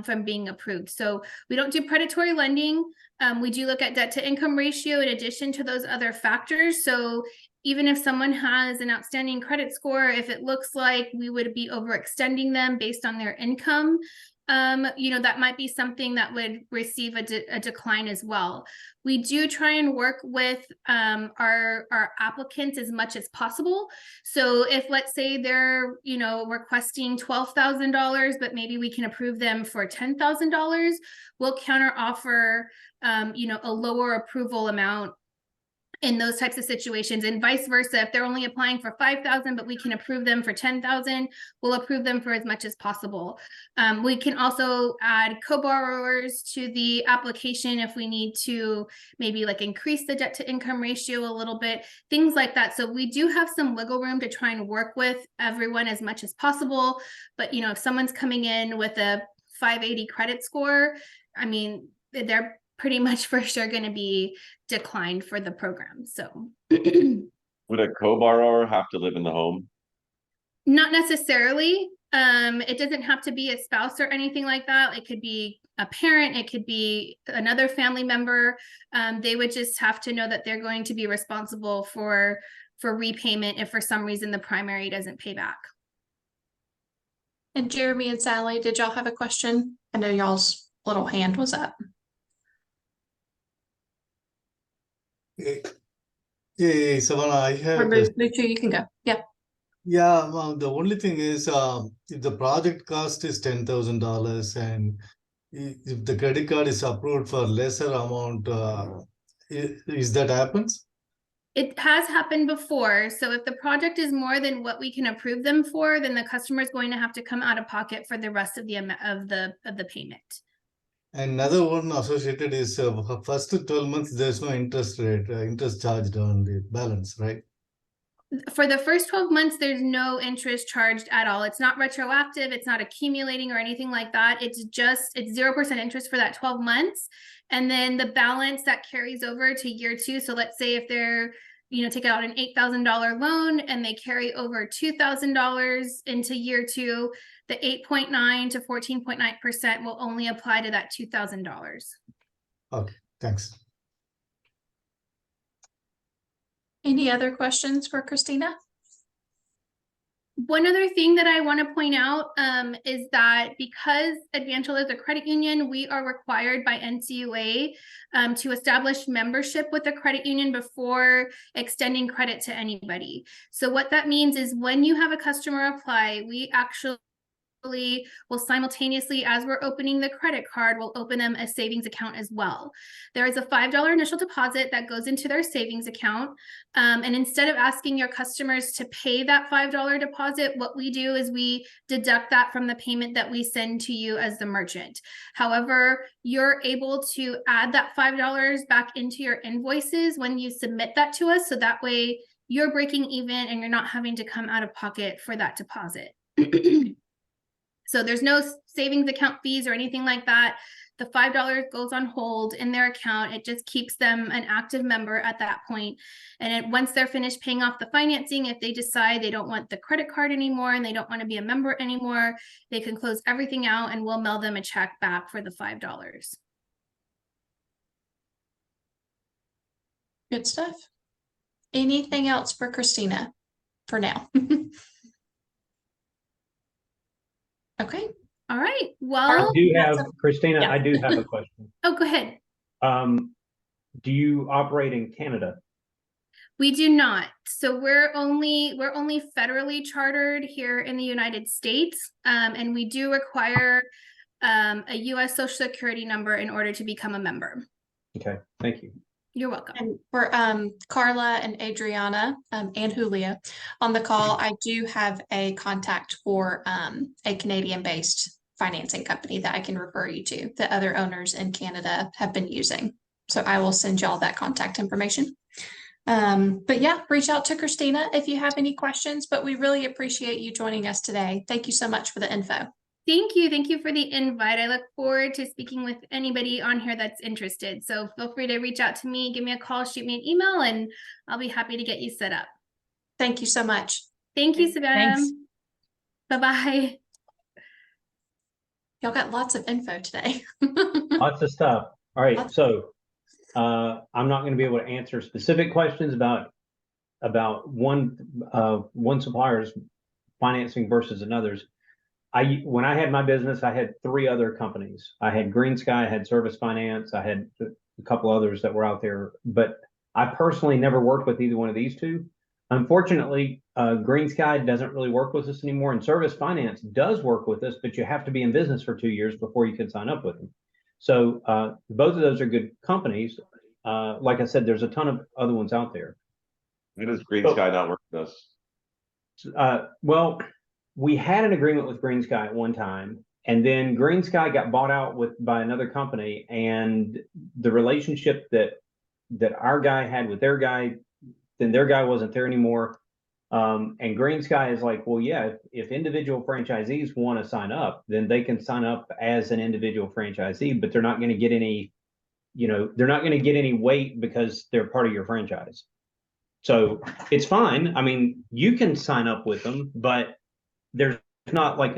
from being approved. So we don't do predatory lending. We do look at debt to income ratio in addition to those other factors. So even if someone has an outstanding credit score, if it looks like we would be overextending them based on their income, that might be something that would receive a decline as well. We do try and work with our applicants as much as possible. So if, let's say, they're requesting $12,000, but maybe we can approve them for $10,000, we'll counter offer a lower approval amount in those types of situations, and vice versa. If they're only applying for 5,000, but we can approve them for 10,000, we'll approve them for as much as possible. We can also add co-borrowers to the application if we need to maybe increase the debt to income ratio a little bit, things like that. So we do have some wiggle room to try and work with everyone as much as possible. But if someone's coming in with a 580 credit score, I mean, they're pretty much for sure going to be declined for the program. So would a co-borrower have to live in the home? Not necessarily. It doesn't have to be a spouse or anything like that. It could be a parent, it could be another family member. They would just have to know that they're going to be responsible for repayment if for some reason the primary doesn't pay back. And Jeremy and Sally, did y'all have a question? I know y'all's little hand was up. Hey, Savannah, I have Or a question. Lucia, you can go. Yeah. Yeah, well, the only thing is, if the project cost is $10,000 and if the credit card is approved for lesser amount, is that happens? It has happened before. So if the project is more than what we can approve them for, then the customer is going to have to come out of pocket for the rest of the amount of the payment. Another one associated is for first 12 months, there's no interest rate, interest charged on the balance, right? For the first 12 months, there's no interest charged at all. It's not retroactive. It's not accumulating or anything like that. It's 0% interest for that 12 months. And then the balance that carries over to year two. So let's say if they're, take out an $8,000 loan and they carry over $2,000 into year two, the 8.9 to 14.9% will only apply to that $2,000. Okay, thanks. Any other questions for Christina? One other thing that I want to point out is that because Advantial is a credit union, we are required by NCUA to establish membership with the credit union before extending credit to anybody. So what that means is when you have a customer apply, we actually will simultaneously, as we're opening the credit card, we'll open them a savings account as well. There is a $5 initial deposit that goes into their savings account. And instead of asking your customers to pay that $5 deposit, what we do is we deduct that from the payment that we send to you as the merchant. However, you're able to add that $5 back into your invoices when you submit that to us. So that way you're breaking even and you're not having to come out of pocket for that deposit. So there's no savings account fees or anything like that. The $5 goes on hold in their account. It just keeps them an active member at that point. And once they're finished paying off the financing, if they decide they don't want the credit card anymore and they don't want to be a member anymore, they can close everything out and we'll mail them a check back for the $5. Good stuff. Anything else for Christina for now? Okay. All right. Well, Christina, Yeah. I do have a question. Oh, go ahead. Do you operate in Canada? We do not. So we're only federally chartered here in the United States. And we do require a US Social Security number in order to become a member. Okay, thank you. You're welcome. And for Carla and Adriana and Julia on the call, I do have a contact for a Canadian-based financing company that I can refer you to that other owners in Canada have been using. So I will send y'all that contact information. But yeah, reach out to Christina if you have any questions, but we really appreciate you joining us today. Thank you so much for the info. Thank you. Thank you for the invite. I look forward to speaking with anybody on here that's interested. So feel free to reach out to me, give me a call, shoot me an email, and I'll be happy to get you set up. Thank you so much. Thank you, Savannah. Thanks. Bye-bye. Y'all got lots of info today. Lots of stuff. All right, so I'm not going to be able to answer specific questions about one supplier's financing versus another's. When I had my business, I had 3 other companies. I had Green Sky, I had Service Finance, I had a couple others that were out there, but I personally never worked with either one of these two. Unfortunately, Green Sky doesn't really work with us anymore, and Service Finance does work with us, but you have to be in business for 2 years before you can sign up with them. So both of those are good companies. Like I said, there's a ton of other ones out there. Why does Green Sky not work with us? Well, we had an agreement with Green Sky at one time, and then Green Sky got bought out by another company, and the relationship that our guy had with their guy, then their guy wasn't there anymore. And Green Sky is like, well, yeah, if individual franchisees want to sign up, then they can sign up as an individual franchisee, but they're not going to get any, they're not going to get any weight because they're part of your franchise. So it's fine. I mean, you can sign up with them, but there's not like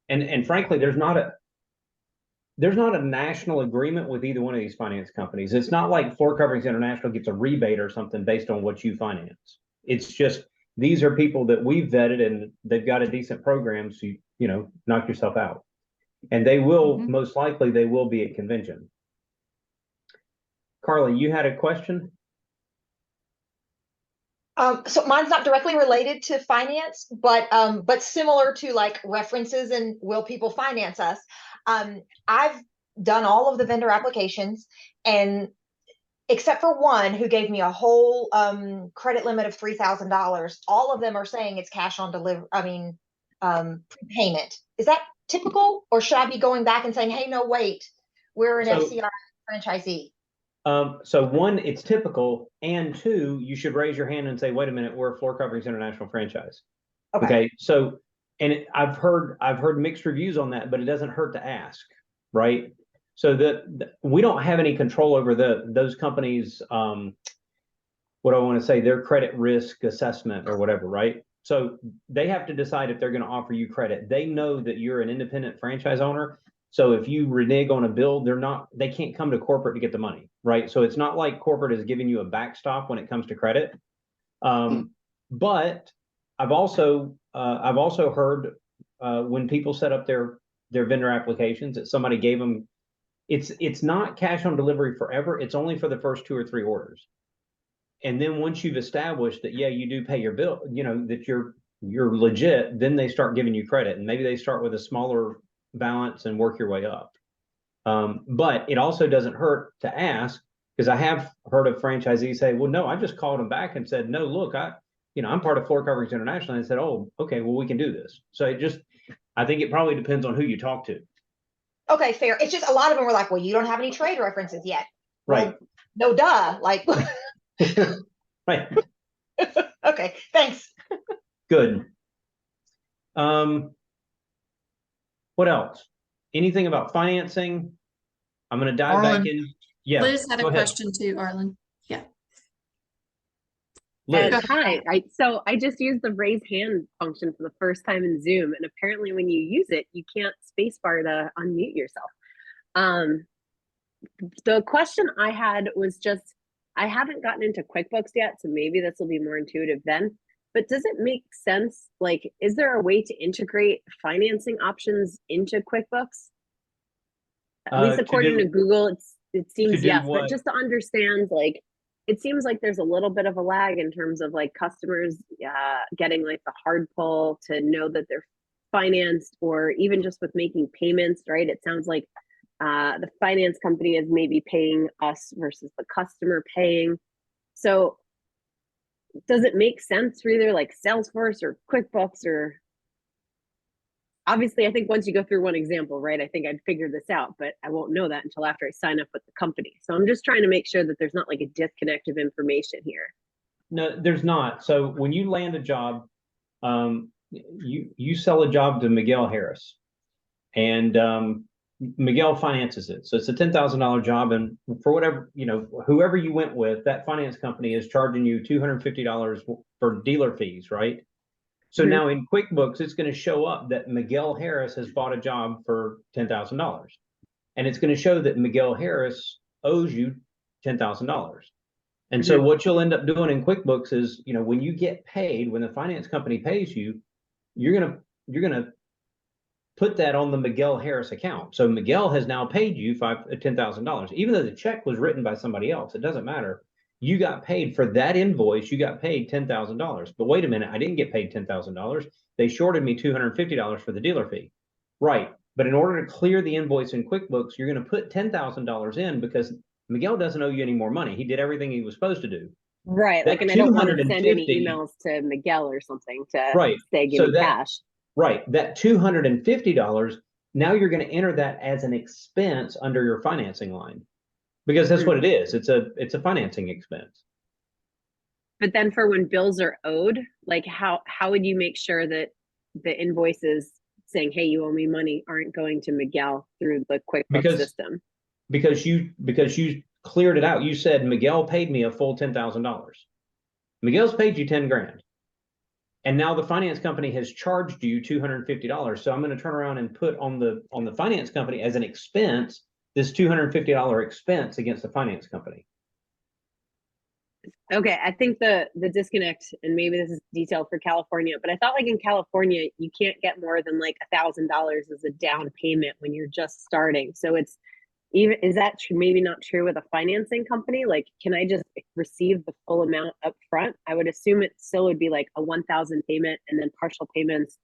and frankly, there's not a national agreement with either one of these finance companies. It's not like Floor Coverings International gets a rebate or something based on what you finance. It's just, these are people that we've vetted and they've got a decent program. So, knock yourself out. And they will, most likely they will be at convention. Carly, you had a question? So mine's not directly related to finance, but similar to like references and will people finance us? I've done all of the vendor applications, and except for one who gave me a whole credit limit of $3,000, all of them are saying it's cash on delivery. I mean, prepayment. Is that typical, or should I be going back and saying, hey, no, wait, we're an So- FCI franchisee? So one, it's typical, and two, you should raise your hand and say, wait a minute, we're a Floor Coverings International franchise. Okay. So, and I've heard mixed reviews on that, but it doesn't hurt to ask, right? So we don't have any control over those companies, what do I want to say, their credit risk assessment or whatever, right? So they have to decide if they're going to offer you credit. They know that you're an independent franchise owner. So if you renege on a bill, they can't come to corporate to get the money, right? So it's not like corporate is giving you a backstop when it comes to credit. But I've also heard when people set up their vendor applications that somebody gave them, it's not cash on delivery forever. It's only for the first 2 or 3 orders. And then once you've established that, yeah, you do pay your bill, that you're legit, then they start giving you credit, and maybe they start with a smaller balance and work your way up. But it also doesn't hurt to ask, because I have heard of franchisees say, well, no, I just called them back and said, no, look, I'm part of Floor Coverings International. And I said, oh, okay, well, we can do this. So I think it probably depends on who you talk to. Okay, fair. It's just a lot of them were like, well, you don't have any trade references yet. Right. Well, no, duh. Like, right. Okay, thanks. Good. What else? Anything about financing? I'm going to dive back in. Yeah. Liz had a go ahead. question too, Arlen. Yeah. Liz. Hi. So I just used the raise hand function for the first time in Zoom, and apparently when you use it, you can't spacebar to unmute yourself. The question I had was just, I haven't gotten into QuickBooks yet, so maybe this will be more intuitive then. But does it make sense? Like, is there a way to integrate financing options into QuickBooks? At least according to Google, it seems yes. But just to understand, like, it seems like there's a little bit of a lag in terms of like customers getting like the hard pull to know that they're financed, or even just with making payments, right? It sounds like the finance company is maybe paying us versus the customer paying. So does it make sense for either like Salesforce or QuickBooks? Or obviously I think once you go through one example, right, I think I'd figure this out, but I won't know that until after I sign up with the company. So I'm just trying to make sure that there's not like a disconnect of information here. No, there's not. So when you land a job, you sell a job to Miguel Harris, and Miguel finances it. So it's a $10,000 job, and for whatever, whoever you went with, that finance company is charging you $250 for dealer fees, right? So now in QuickBooks, it's going to show up that Miguel Harris has bought a job for $10,000, and it's going to show that Miguel Harris owes you $10,000. And so what you'll end up doing in QuickBooks is, when you get paid, when the finance company pays you, you're gonna put that on the Miguel Harris account. So Miguel has now paid you $10,000, even though the check was written by somebody else. It doesn't matter. You got paid for that invoice. You got paid $10,000. But wait a minute, I didn't get paid $10,000. They shorted me $250 for the dealer fee. Right. But in order to clear the invoice in QuickBooks, you're going to put $10,000 in, because Miguel doesn't owe you any more money. He did everything he was supposed to do. Right. Like, and I don't want to send any emails to Miguel or something to say, give me cash. Right. That $250, now you're going to enter that as an expense under your financing line, because that's what it is. It's a financing expense. But then for when bills are owed, like how would you make sure that the invoices saying, hey, you owe me money, aren't going to Miguel through the QuickBooks system? Because you cleared it out. You said Miguel paid me a full $10,000. Miguel's paid you 10 grand. And now the finance company has charged you $250. So I'm going to turn around and put on the finance company as an expense, this $250 expense against the finance company. Okay, I think the disconnect, and maybe this is detailed for California, but I thought like in California, you can't get more than like $1,000 as a down payment when you're just starting. So it's even, is that maybe not true with a financing company? Like, can I just receive the full amount up front? I would assume it still would be like a 1,000 payment and then partial payments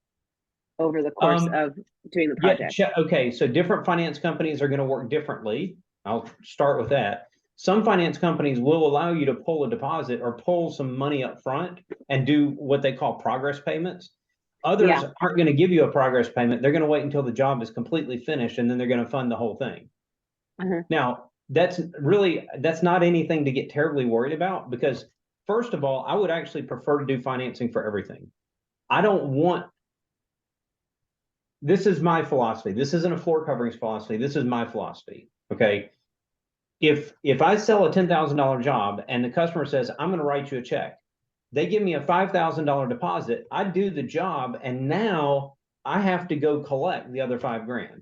over the course of doing the project. Okay, so different finance companies are going to work differently. I'll start with that. Some finance companies will allow you to pull a deposit or pull some money up front and do what they call progress payments. Others aren't going to give you a progress payment. They're going to wait until the job is completely finished, and then they're going to fund the whole thing. Now, that's not anything to get terribly worried about, because first of all, I would actually prefer to do financing for everything. I don't want, this is my philosophy. This isn't a floor coverings philosophy. This is my philosophy. Okay. If I sell a $10,000 job and the customer says, I'm going to write you a check, they give me a $5,000 deposit, I do the job, and now I have to go collect the other $5,000.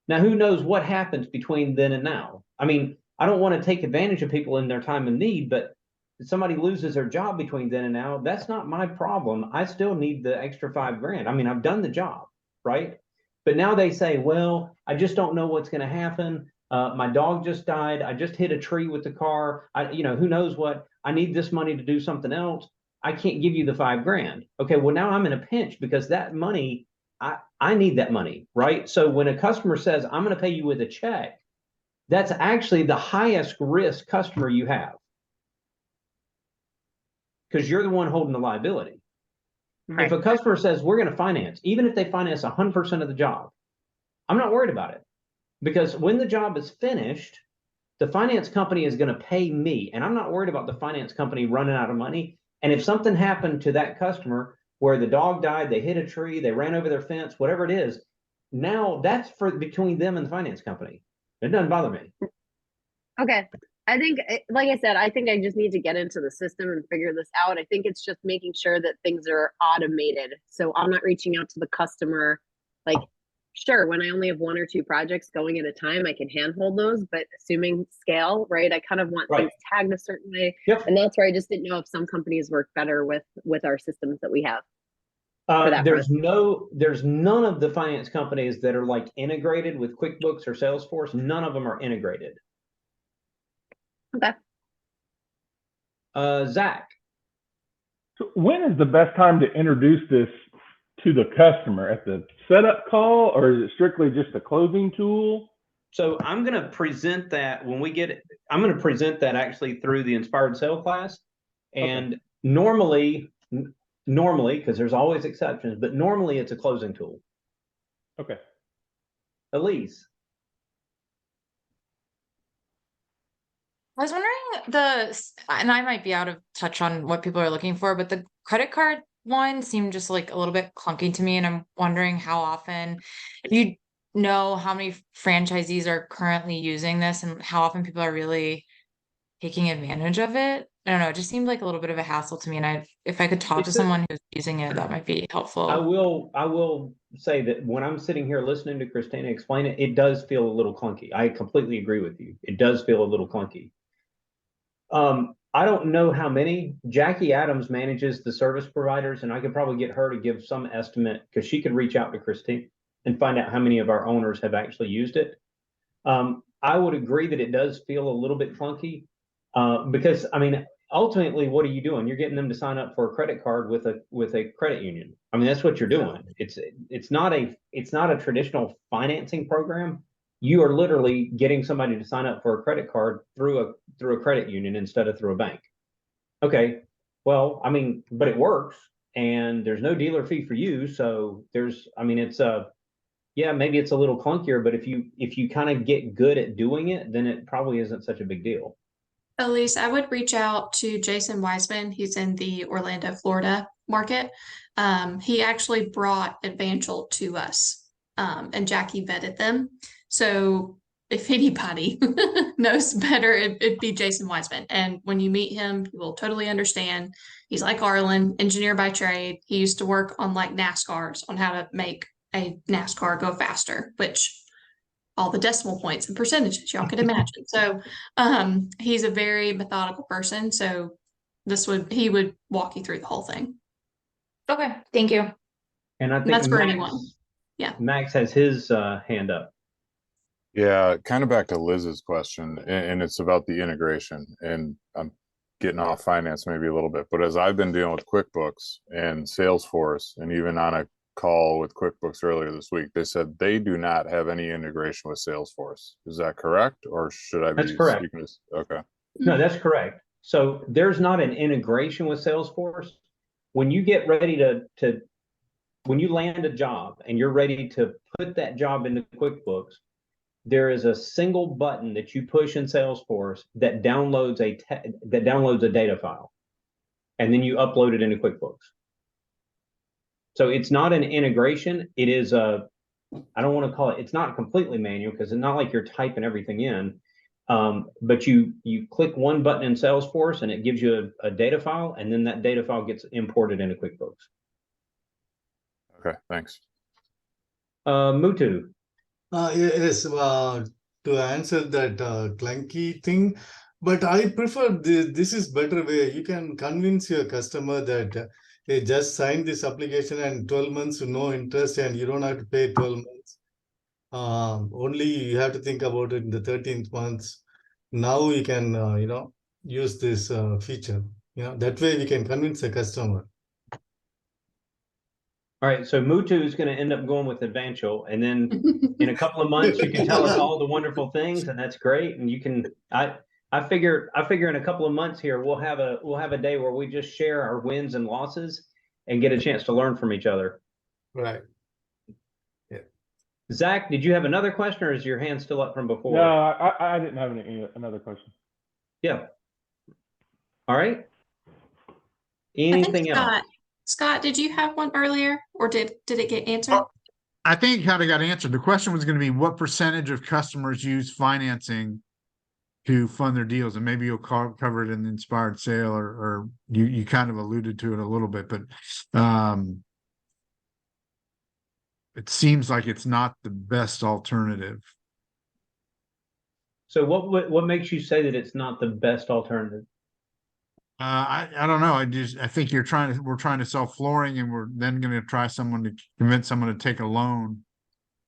Now, who knows what happens between then and now? I mean, I don't want to take advantage of people in their time of need, but if somebody loses their job between then and now, that's not my problem. I still need the extra $5,000. I mean, I've done the job, right? But now they say, well, I just don't know what's going to happen. My dog just died. I just hit a tree with the car. Who knows what? I need this money to do something else. I can't give you the $5,000. Okay, well, now I'm in a pinch because that money, I need that money, right? So when a customer says, I'm going to pay you with a check, that's actually the highest risk customer you have, because you're the one holding the liability. If a customer says, we're going to finance, even if they finance 100% of the job, I'm not worried about it, because when the job is finished, the finance company is going to pay me, and I'm not worried about the finance company running out of money. And if something happened to that customer where the dog died, they hit a tree, they ran over their fence, whatever it is, now that's for between them and the finance company. It doesn't bother me. Okay. I think, like I said, I think I just need to get into the system and figure this out. I think it's just making sure that things are automated. So I'm not reaching out to the customer. Like, sure, when I only have 1 or 2 projects going at a time, I can handhold those, but assuming scale, right? I kind of want things tagged a certain way. And that's where I just didn't know if some companies work better with our systems that we have. There's none of the finance companies that are like integrated with QuickBooks or Salesforce. None of them are integrated. Okay. Zach. So when is the best time to introduce this to the customer? At the setup call, or is it strictly just a closing tool? So I'm going to present that when we get it. I'm going to present that actually through the Inspired Sale class. And normally, because there's always exceptions, but normally it's a closing tool. Okay. I Elise. was wondering and I might be out of touch on what people are looking for, but the credit card one seemed just like a little bit clunky to me. And I'm wondering how often, if you know how many franchisees are currently using this and how often people are really taking advantage of it. I don't know. It just seemed like a little bit of a hassle to me. And if I could talk to someone who's using it, that might be helpful. I will say that when I'm sitting here listening to Christina explain it, it does feel a little clunky. I completely agree with you. It does feel a little clunky. I don't know how many. Jackie Adams manages the service providers, and I could probably get her to give some estimate, because she could reach out to Christine and find out how many of our owners have actually used it. I would agree that it does feel a little bit clunky, because I mean, ultimately, what are you doing? You're getting them to sign up for a credit card with a credit union. I mean, that's what you're doing. It's not a traditional financing program. You are literally getting somebody to sign up for a credit card through a credit union instead of through a bank. Okay, well, I mean, but it works, and there's no dealer fee for you. So yeah, maybe it's a little clunkier, but if you kind of get good at doing it, then it probably isn't such a big deal. Elise, I would reach out to Jason Wiseman. He's in the Orlando, Florida market. He actually brought Advantial to us, and Jackie vetted them. So if anybody knows better, it'd be Jason Wiseman. And when you meet him, you will totally understand. He's like Arlen, engineer by trade. He used to work on like NASCARs, on how to make a NASCAR go faster, which all the decimal points and percentages y'all could imagine. So he's a very methodical person. So he would walk you through the whole thing. Okay, thank you. And I think that's for anyone. Yeah. Max has his hand up. Yeah, kind of back to Liz's question, and it's about the integration. And I'm getting off finance maybe a little bit, but as I've been dealing with QuickBooks and Salesforce, and even on a call with QuickBooks earlier this week, they said they do not have any integration with Salesforce. Is that correct, or should I That's be correct. speaking to? Okay. No, that's correct. So there's not an integration with Salesforce. When you get ready when you land a job and you're ready to put that job into QuickBooks, there is a single button that you push in Salesforce that downloads a data file, and then you upload it into QuickBooks. So it's not an integration. It is I don't want to call it, it's not completely manual because it's not like you're typing everything in. But you click one button in Salesforce and it gives you a data file, and then that data file gets imported into QuickBooks. Okay, thanks. Mutu. Yes, to answer that clunky thing, but I prefer this is better way. You can convince your customer that they just sign this application and 12 months no interest, and you don't have to pay 12 months. Only you have to think about it in the 13th month. Now you can use this feature. That way we can convince the customer. All right, so Mutu is going to end up going with Advantial, and then in a couple of months you can tell us all the wonderful things, and that's great. And you can, I figure in a couple of months here we'll have a day where we just share our wins and losses and get a chance to learn from each other. Right. Yeah. Zach, did you have another question, or is your hand still up from before? No, I didn't have another question. Yeah. All right. Anything else? Scott, did you have one earlier, or did it get answered? I think it kind of got answered. The question was going to be what percentage of customers use financing to fund their deals, and maybe you'll cover it in the inspired sale, or you kind of alluded to it a little bit, but it seems like it's not the best alternative. So what makes you say that it's not the best alternative? I don't know. I think we're trying to sell flooring, and we're then going to try to convince someone to take a loan,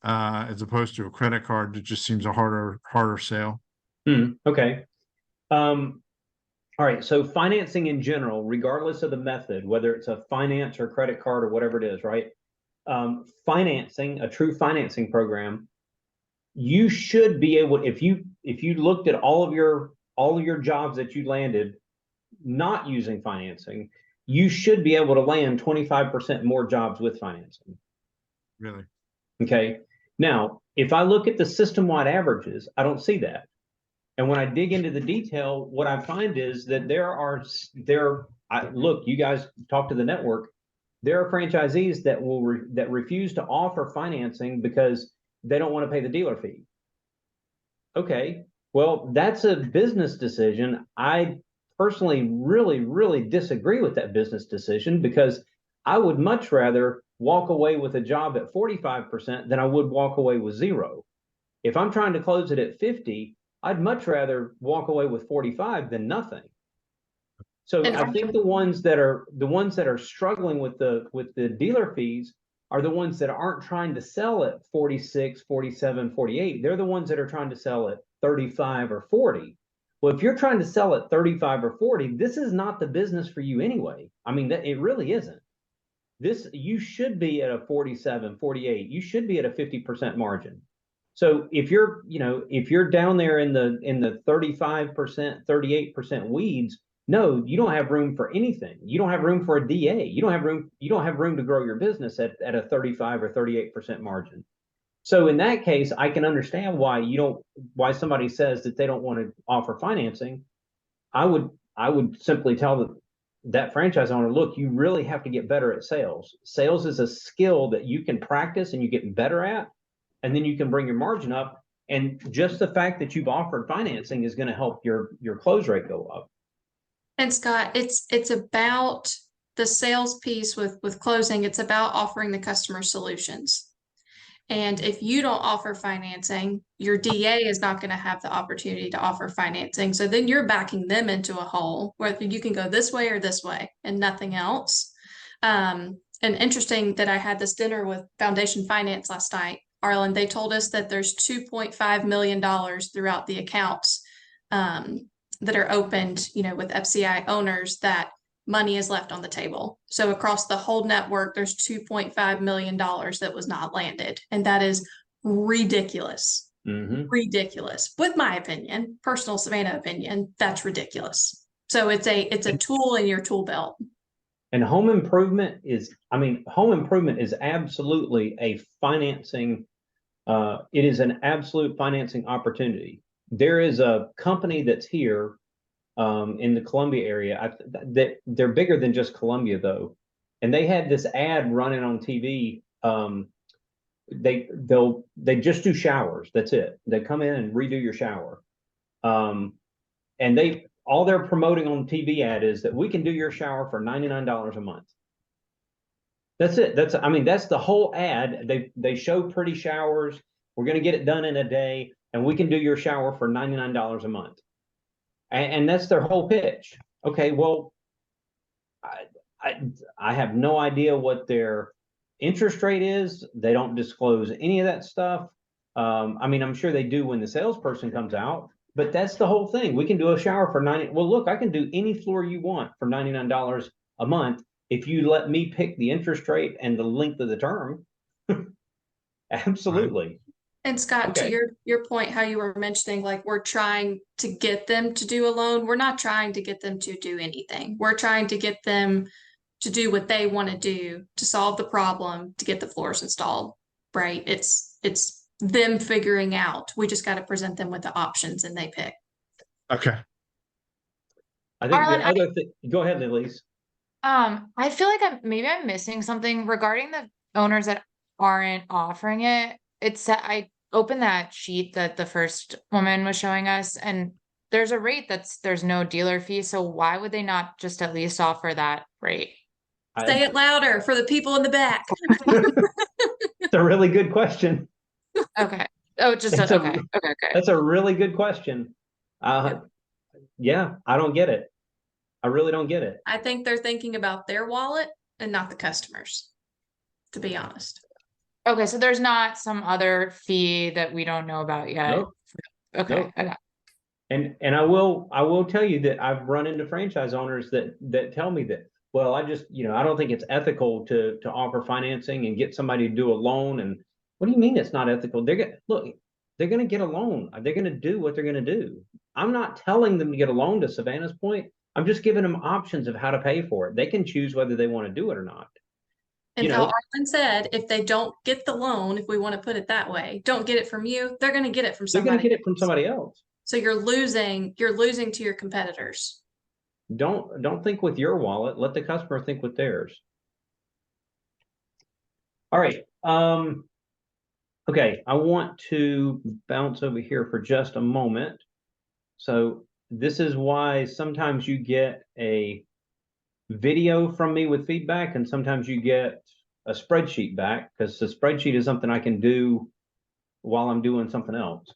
as opposed to a credit card. It just seems a harder sale. Okay. All right. So financing in general, regardless of the method, whether it's a finance or credit card or whatever it is, right? Financing, a true financing program, you should be able, if you looked at all of your jobs that you landed not using financing, you should be able to land 25% more jobs with financing. Really? Okay. Now, if I look at the system-wide averages, I don't see that. And when I dig into the detail, what I find is that look, you guys talk to the network. There are franchisees that refuse to offer financing because they don't want to pay the dealer fee. Okay, well, that's a business decision. I personally really disagree with that business decision, because I would much rather walk away with a job at 45% than I would walk away with 0. If I'm trying to close it at 50, I'd much rather walk away with 45 than nothing. So I think the ones that are struggling with the dealer fees are the ones that aren't trying to sell at 46, 47, 48. They're the ones that are trying to sell at 35 or 40. Well, if you're trying to sell at 35 or 40, this is not the business for you anyway. I mean, it really isn't. You should be at a 47, 48. You should be at a 50% margin. So if you're down there in the 35%, 38% weeds, no, you don't have room for anything. You don't have room for a DA. You don't have room to grow your business at a 35 or 38% margin. So in that case, I can understand why somebody says that they don't want to offer financing. I would simply tell that franchise owner, look, you really have to get better at sales. Sales is a skill that you can practice and you get better at, and then you can bring your margin up. And just the fact that you've offered financing is going to help your close rate go up. And Scott, it's about the sales piece with closing. It's about offering the customer solutions. And if you don't offer financing, your DA is not going to have the opportunity to offer financing. So then you're backing them into a hole where you can go this way or this way and nothing else. And interesting that I had this dinner with Foundation Finance last night. Arlen, they told us that there's $2.5 million throughout the accounts that are opened, with FCI owners, that money is left on the table. So across the whole network, there's $2.5 million that was not landed. And that is ridiculous. Ridiculous. With my opinion, personal Savannah opinion, that's ridiculous. So it's a tool in your tool belt. And home improvement is absolutely a financing. It is an absolute financing opportunity. There is a company that's here in the Columbia area. That they're bigger than just Columbia though, and they had this ad running on TV. They just do showers. That's it. They come in and redo your shower, and all they're promoting on the TV ad is that we can do your shower for $99 a month. That's it. That's the whole ad. They show pretty showers. We're going to get it done in a day, and we can do your shower for $99 a month. And that's their whole pitch. Okay, well, I have no idea what their interest rate is. They don't disclose any of that stuff. I'm sure they do when the salesperson comes out, but that's the whole thing. We can do a shower for well, look, I can do any floor you want for $99 a month if you let me pick the interest rate and the length of the term. Absolutely. And Scott, Okay. to your point, how you were mentioning, like, we're trying to get them to do a loan. We're not trying to get them to do anything. We're trying to get them to do what they want to do to solve the problem, to get the floors installed, right? It's them figuring out. We just got to present them with the options and they pick. Okay. I think Arlen, the other thing, go ahead, Elise. I feel like I'm missing something regarding the owners that aren't offering it. I opened that sheet that the first woman was showing us, and there's a rate there's no dealer fee. So why would they not just at least offer that rate? Say it louder for the people in the back. It's a really good question. Okay. Oh, okay. That's a really good question. Yeah, I don't get it. I really don't get it. I think they're thinking about their wallet and not the customers, to be honest. Okay, so there's not some other fee that we don't know about yet. Nope. Okay. Nope. Okay. And I will tell you that I've run into franchise owners that tell me that, well, I don't think it's ethical to offer financing and get somebody to do a loan. And what do you mean it's not ethical? They're gonna get a loan. They're gonna do what they're gonna do. I'm not telling them to get a loan, to Savannah's point. I'm just giving them options of how to pay for it. They can choose whether they want to do it or not. And how Arlen said, if they don't get the loan, if we want to put it that way, don't get it from you, they're going to get it from somebody. They're going to get it from somebody else. So you're losing to your competitors. Don't think with your wallet. Let the customer think with theirs. All right. Okay. I want to bounce over here for just a moment. So this is why sometimes you get a video from me with feedback, and sometimes you get a spreadsheet back, because the spreadsheet is something I can do while I'm doing something else.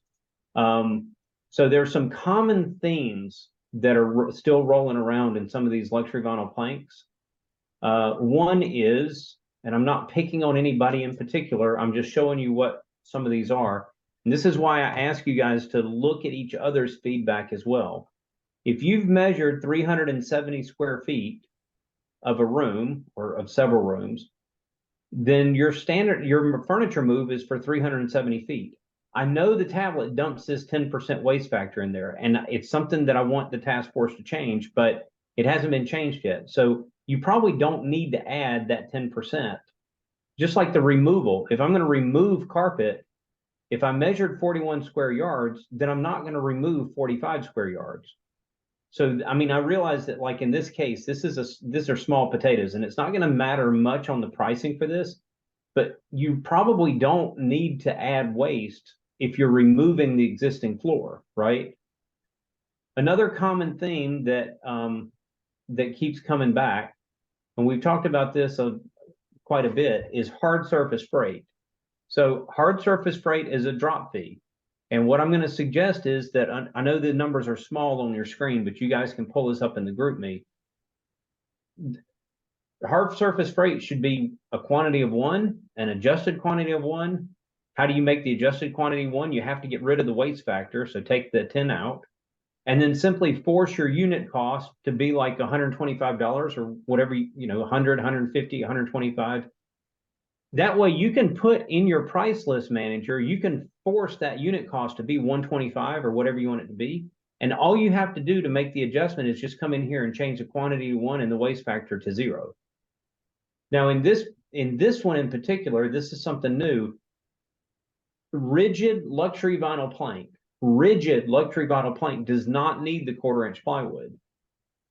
So there's some common themes that are still rolling around in some of these luxury vinyl planks. One is, and I'm not picking on anybody in particular, I'm just showing you what some of these are. And this is why I ask you guys to look at each other's feedback as well. If you've measured 370 square feet of a room or of several rooms, then your furniture move is for 370 feet. I know the tablet dumps this 10% waste factor in there, and it's something that I want the task force to change, but it hasn't been changed yet. So you probably don't need to add that 10%. Just like the removal, if I'm going to remove carpet, if I measured 41 square yards, then I'm not going to remove 45 square yards. So, I realize that, like in this case, these are small potatoes, and it's not going to matter much on the pricing for this, but you probably don't need to add waste if you're removing the existing floor, right? Another common theme that keeps coming back, and we've talked about this quite a bit, is hard surface freight. So hard surface freight is a drop fee. And what I'm going to suggest is that I know the numbers are small on your screen, but you guys can pull this up in the group me. Hard surface freight should be a quantity of one, an adjusted quantity of one, How do you make the adjusted quantity one? You have to get rid of the waste factor, so take the 10 out, and then simply force your unit cost to be like $125 or whatever, 100, 150, 125. That way you can put in your price list manager, you can force that unit cost to be 125 or whatever you want it to be. And all you have to do to make the adjustment is just come in here and change the quantity to 1 and the waste factor to 0. Now in this one in particular, this is something new. Rigid luxury vinyl plank does not need the 1/4 inch plywood.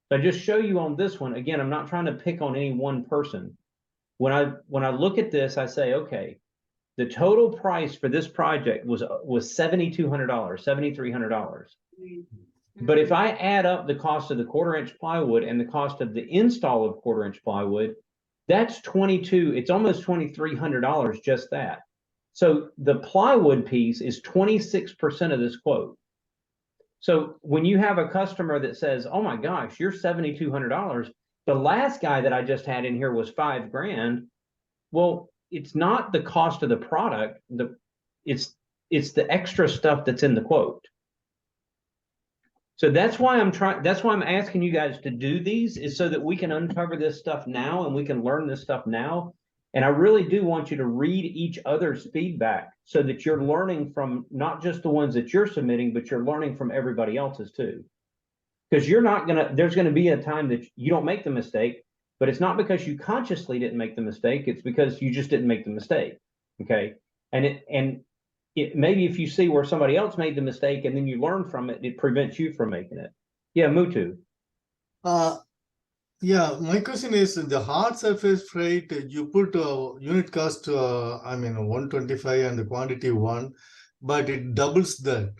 So I just show you on this one, again, I'm not trying to pick on any one person. When I look at this, I say, okay, the total price for this project was $7,200, $7,300. But if I add up the cost of the 1/4 inch plywood and the cost of the install of 1/4 inch plywood, that's it's almost $2,300 just that. So the plywood piece is 26% of this quote. So when you have a customer that says, oh my gosh, you're $7,200, the last guy that I just had in here was $5,000. Well, it's not the cost of the product, it's the extra stuff that's in the quote. So that's why I'm asking you guys to do these, is so that we can uncover this stuff now and we can learn this stuff now. And I really do want you to read each other's feedback so that you're learning from not just the ones that you're submitting, but you're learning from everybody else's too. Because there's gonna be a time that you don't make the mistake, but it's not because you consciously didn't make the mistake, it's because you just didn't make the mistake. Okay. And maybe if you see where somebody else made the mistake and then you learn from it, it prevents you from making it. Yeah, Mutu. Yeah, my question is the hard surface freight, you put unit cost, 125 and the quantity 1, but it doubles that.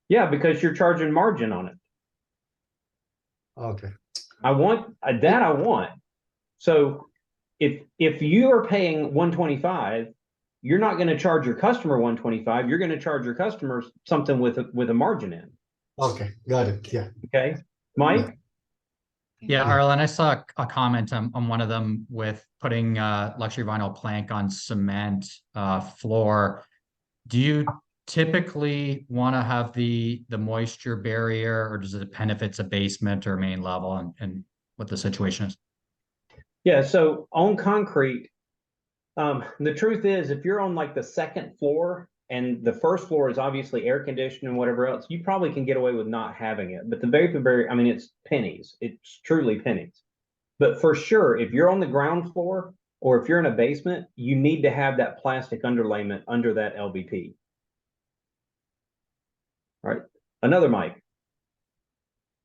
Yeah, because you're charging margin on it. Okay. I want. So if you are paying 125, you're not going to charge your customer 125. You're going to charge your customers something with a margin in. Okay, got it. Yeah. Okay, Mike. Yeah, Arlen, I saw a comment on one of them with putting luxury vinyl plank on cement floor. Do you typically want to have the moisture barrier, or does it depend if it's a basement or main level and what the situation is? Yeah, so on concrete, the truth is, if you're on like the second floor and the first floor is obviously air conditioned and whatever else, you probably can get away with not having it. But the vapor barrier, it's pennies. It's truly pennies. But for sure, if you're on the ground floor or if you're in a basement, you need to have that plastic underlayment under that LVP. All right, another mic.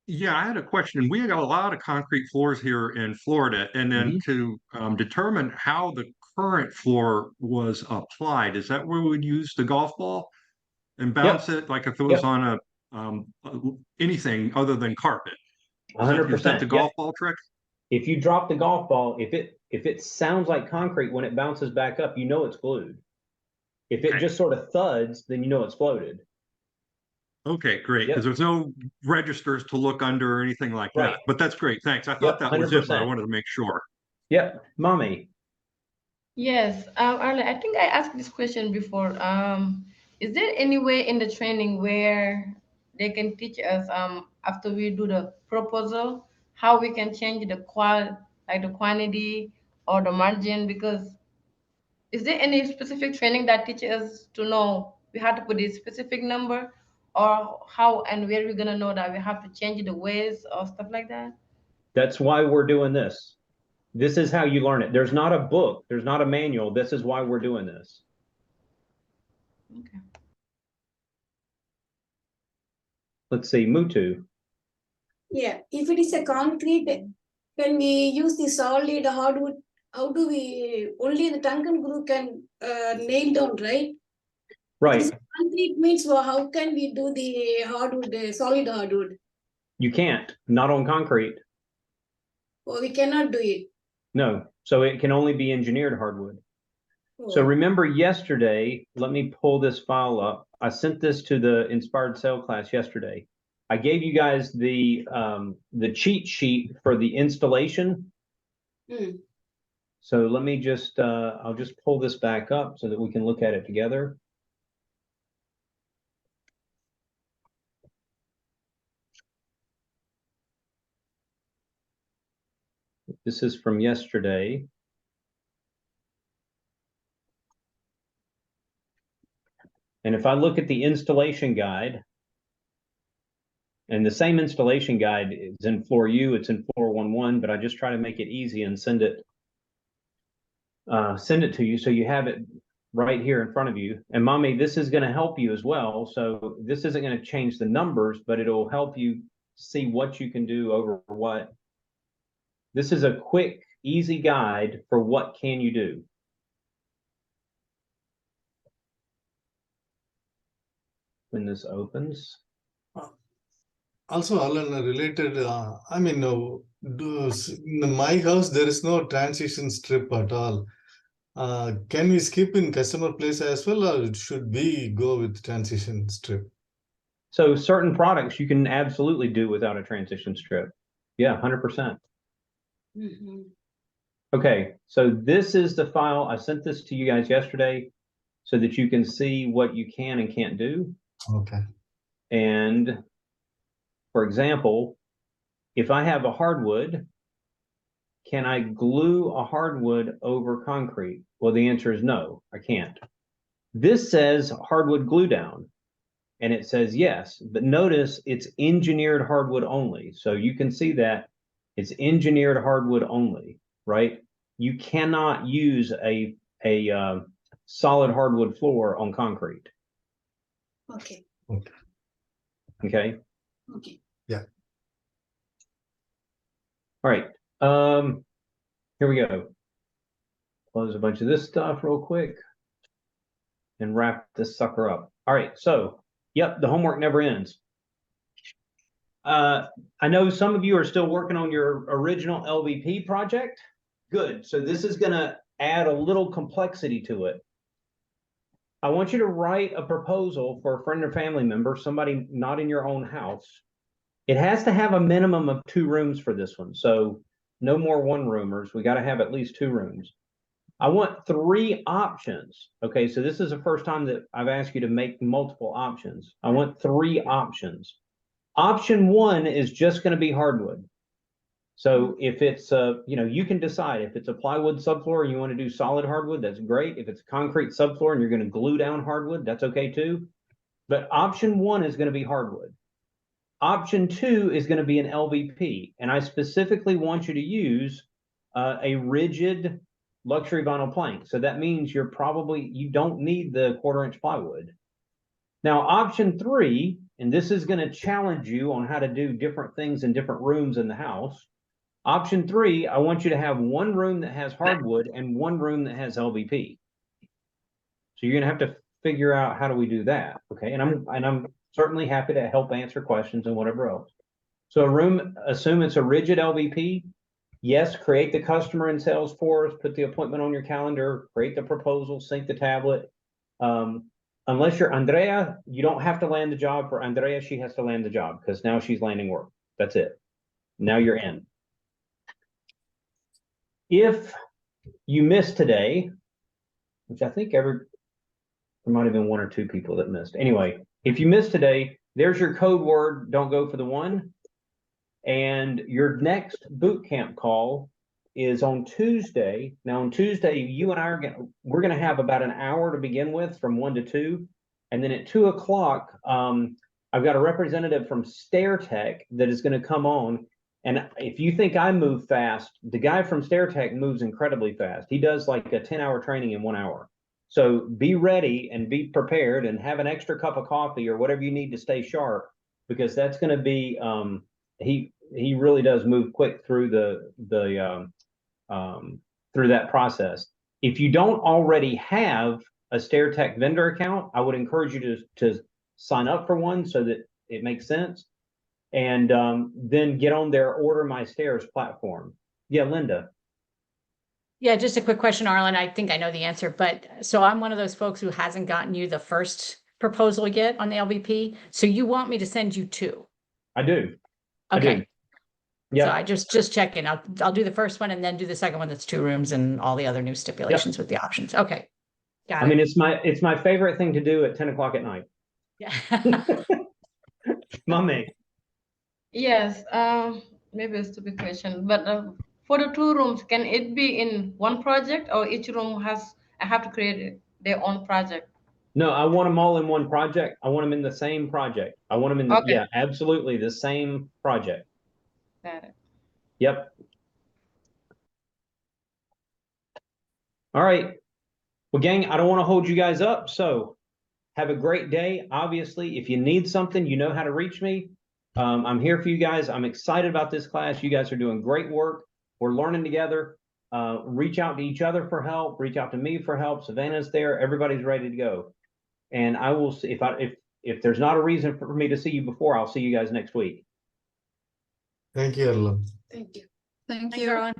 Yeah, I had a question. We got a lot of concrete floors here in Florida, and then to determine how the current floor was applied, is that where we would use the golf ball and bounce it, like if it was on anything other than carpet? 100%. Is that the golf ball trick? If you drop the golf ball, if it sounds like concrete when it bounces back up, you know it's glued. If it just sort of thuds, then you know it's floated. Okay, great. Because there's no registers to look under or anything like that. But that's great. Thanks. I thought that was it, but I wanted to make sure. Yep, Mommy. Yes, Arlen, I think I asked this question before. Is there any way in the training where they can teach us after we do the proposal how we can change the the quantity or the margin? Because is there any specific training that teaches us to know we have to put a specific number, or how and where we're gonna know that we have to change the ways or stuff like that? That's why we're doing this. This is how you learn it. There's not a book. There's not a manual. This is why we're doing this. Okay. Let's see, Mutu. Yeah, if it is a concrete, can we use the solid hardwood? How do we, only the Duncan group can nail down, right? Right. If it is concrete means, well, how can we do the hardwood, solid hardwood? You can't, not on concrete. Or we cannot do it. No, so it can only be engineered hardwood. So remember yesterday, let me pull this file up. I sent this to the Inspired Sale class yesterday. I gave you guys the cheat sheet for the installation. So let me just, I'll just pull this back up so that we can look at it together. This is from yesterday. And if I look at the installation guide, and the same installation guide is in floor U, it's in floor 1-1, but I just try to make it easy and send it to you so you have it right here in front of you. And mommy, this is going to help you as well. So this isn't going to change the numbers, but it'll help you see what you can do over what. This is a quick, easy guide for what can you do. When this opens. Also, Alan, related, I mean, in my house, there is no transition strip at all. Can we skip in customer place as well, or should we go with transition strip? So certain products you can absolutely do without a transition strip. Yeah, 100%. Okay, so this is the file. I sent this to you guys yesterday so that you can see what you can and can't do. Okay. And for example, if I have a hardwood, can I glue a hardwood over concrete? Well, the answer is no, I can't. This says hardwood glue down, and it says yes, but notice it's engineered hardwood only. So you can see that it's engineered hardwood only, right? You cannot use a solid hardwood floor on concrete. Okay. Okay. Okay. Yeah. All right. Here we go. Close a bunch of this stuff real quick and wrap this sucker up. All right. So, yep, the homework never ends. I know some of you are still working on your original LVP project. Good. So this is going to add a little complexity to it. I want you to write a proposal for a friend or family member, somebody not in your own house. It has to have a minimum of 2 rooms for this one. So no more 1-roomers. We got to have at least 2 rooms. I want 3 options. Okay, so this is the first time that I've asked you to make multiple options. I want 3 options. Option 1 is just going to be hardwood. So if it's you can decide if it's a plywood subfloor and you want to do solid hardwood, that's great. If it's a concrete subfloor and you're going to glue down hardwood, that's okay too. But option 1 is going to be hardwood. Option 2 is going to be an LVP, and I specifically want you to use a rigid luxury vinyl plank. So that means you don't need the 1/4-inch plywood. Now, option 3, and this is going to challenge you on how to do different things in different rooms in the house. Option 3, I want you to have 1 room that has hardwood and 1 room that has LVP. So you're going to have to figure out how do we do that, okay? And I'm certainly happy to help answer questions and whatever else. So a room, assume it's a rigid LVP. Yes, create the customer in Salesforce, put the appointment on your calendar, create the proposal, sync the tablet. Unless you're Andrea, you don't have to land the job. For Andrea, she has to land the job because now she's landing work. That's it. Now you're in. If you missed today, which I think there might have been 1 or 2 people that missed. Anyway, if you missed today, there's your code word, don't go for the 1. And your next boot camp call is on Tuesday. Now on Tuesday, you and I we're gonna have about an hour to begin with from 1 to 2. And then at 2 o'clock, I've got a representative from StairTech that is gonna come on. And if you think I move fast, the guy from StairTech moves incredibly fast. He does like a 10-hour training in 1 hour. So be ready and be prepared and have an extra cup of coffee or whatever you need to stay sharp, because that's going to be, he really does move quick through through that process. If you don't already have a StairTech vendor account, I would encourage you to sign up for one so that it makes sense. And then get on their Order My Stairs platform. Yeah, Linda. Yeah, just a quick question, Arlen. I think I know the answer, but so I'm one of those folks who hasn't gotten you the first proposal yet on the LVP. So you want me to send you 2? I do. Okay. I do. So I just checking. I'll do the first one and then do the second one that's 2 rooms and all the other new stipulations with the options. Okay. Got I it. mean, it's my favorite thing to do at 10 o'clock at night. Yeah. Mommy. Yes, maybe a stupid question, but for the 2 rooms, can it be in one project or each room I have to create their own project? No, I want them all in one project. I want them in the same project. I want them in the, Okay. yeah, absolutely the same project. Got it. Yep. All right. Well, gang, I don't want to hold you guys up. So have a great day. Obviously, if you need something, you know how to reach me. I'm here for you guys. I'm excited about this class. You guys are doing great work. We're learning together. Reach out to each other for help. Reach out to me for help. Savannah's there. Everybody's ready to go. And I will see if there's not a reason for me to see you before, I'll see you guys next week. Thank you, Erlen. Thank you. Thank Thanks, you. everyone.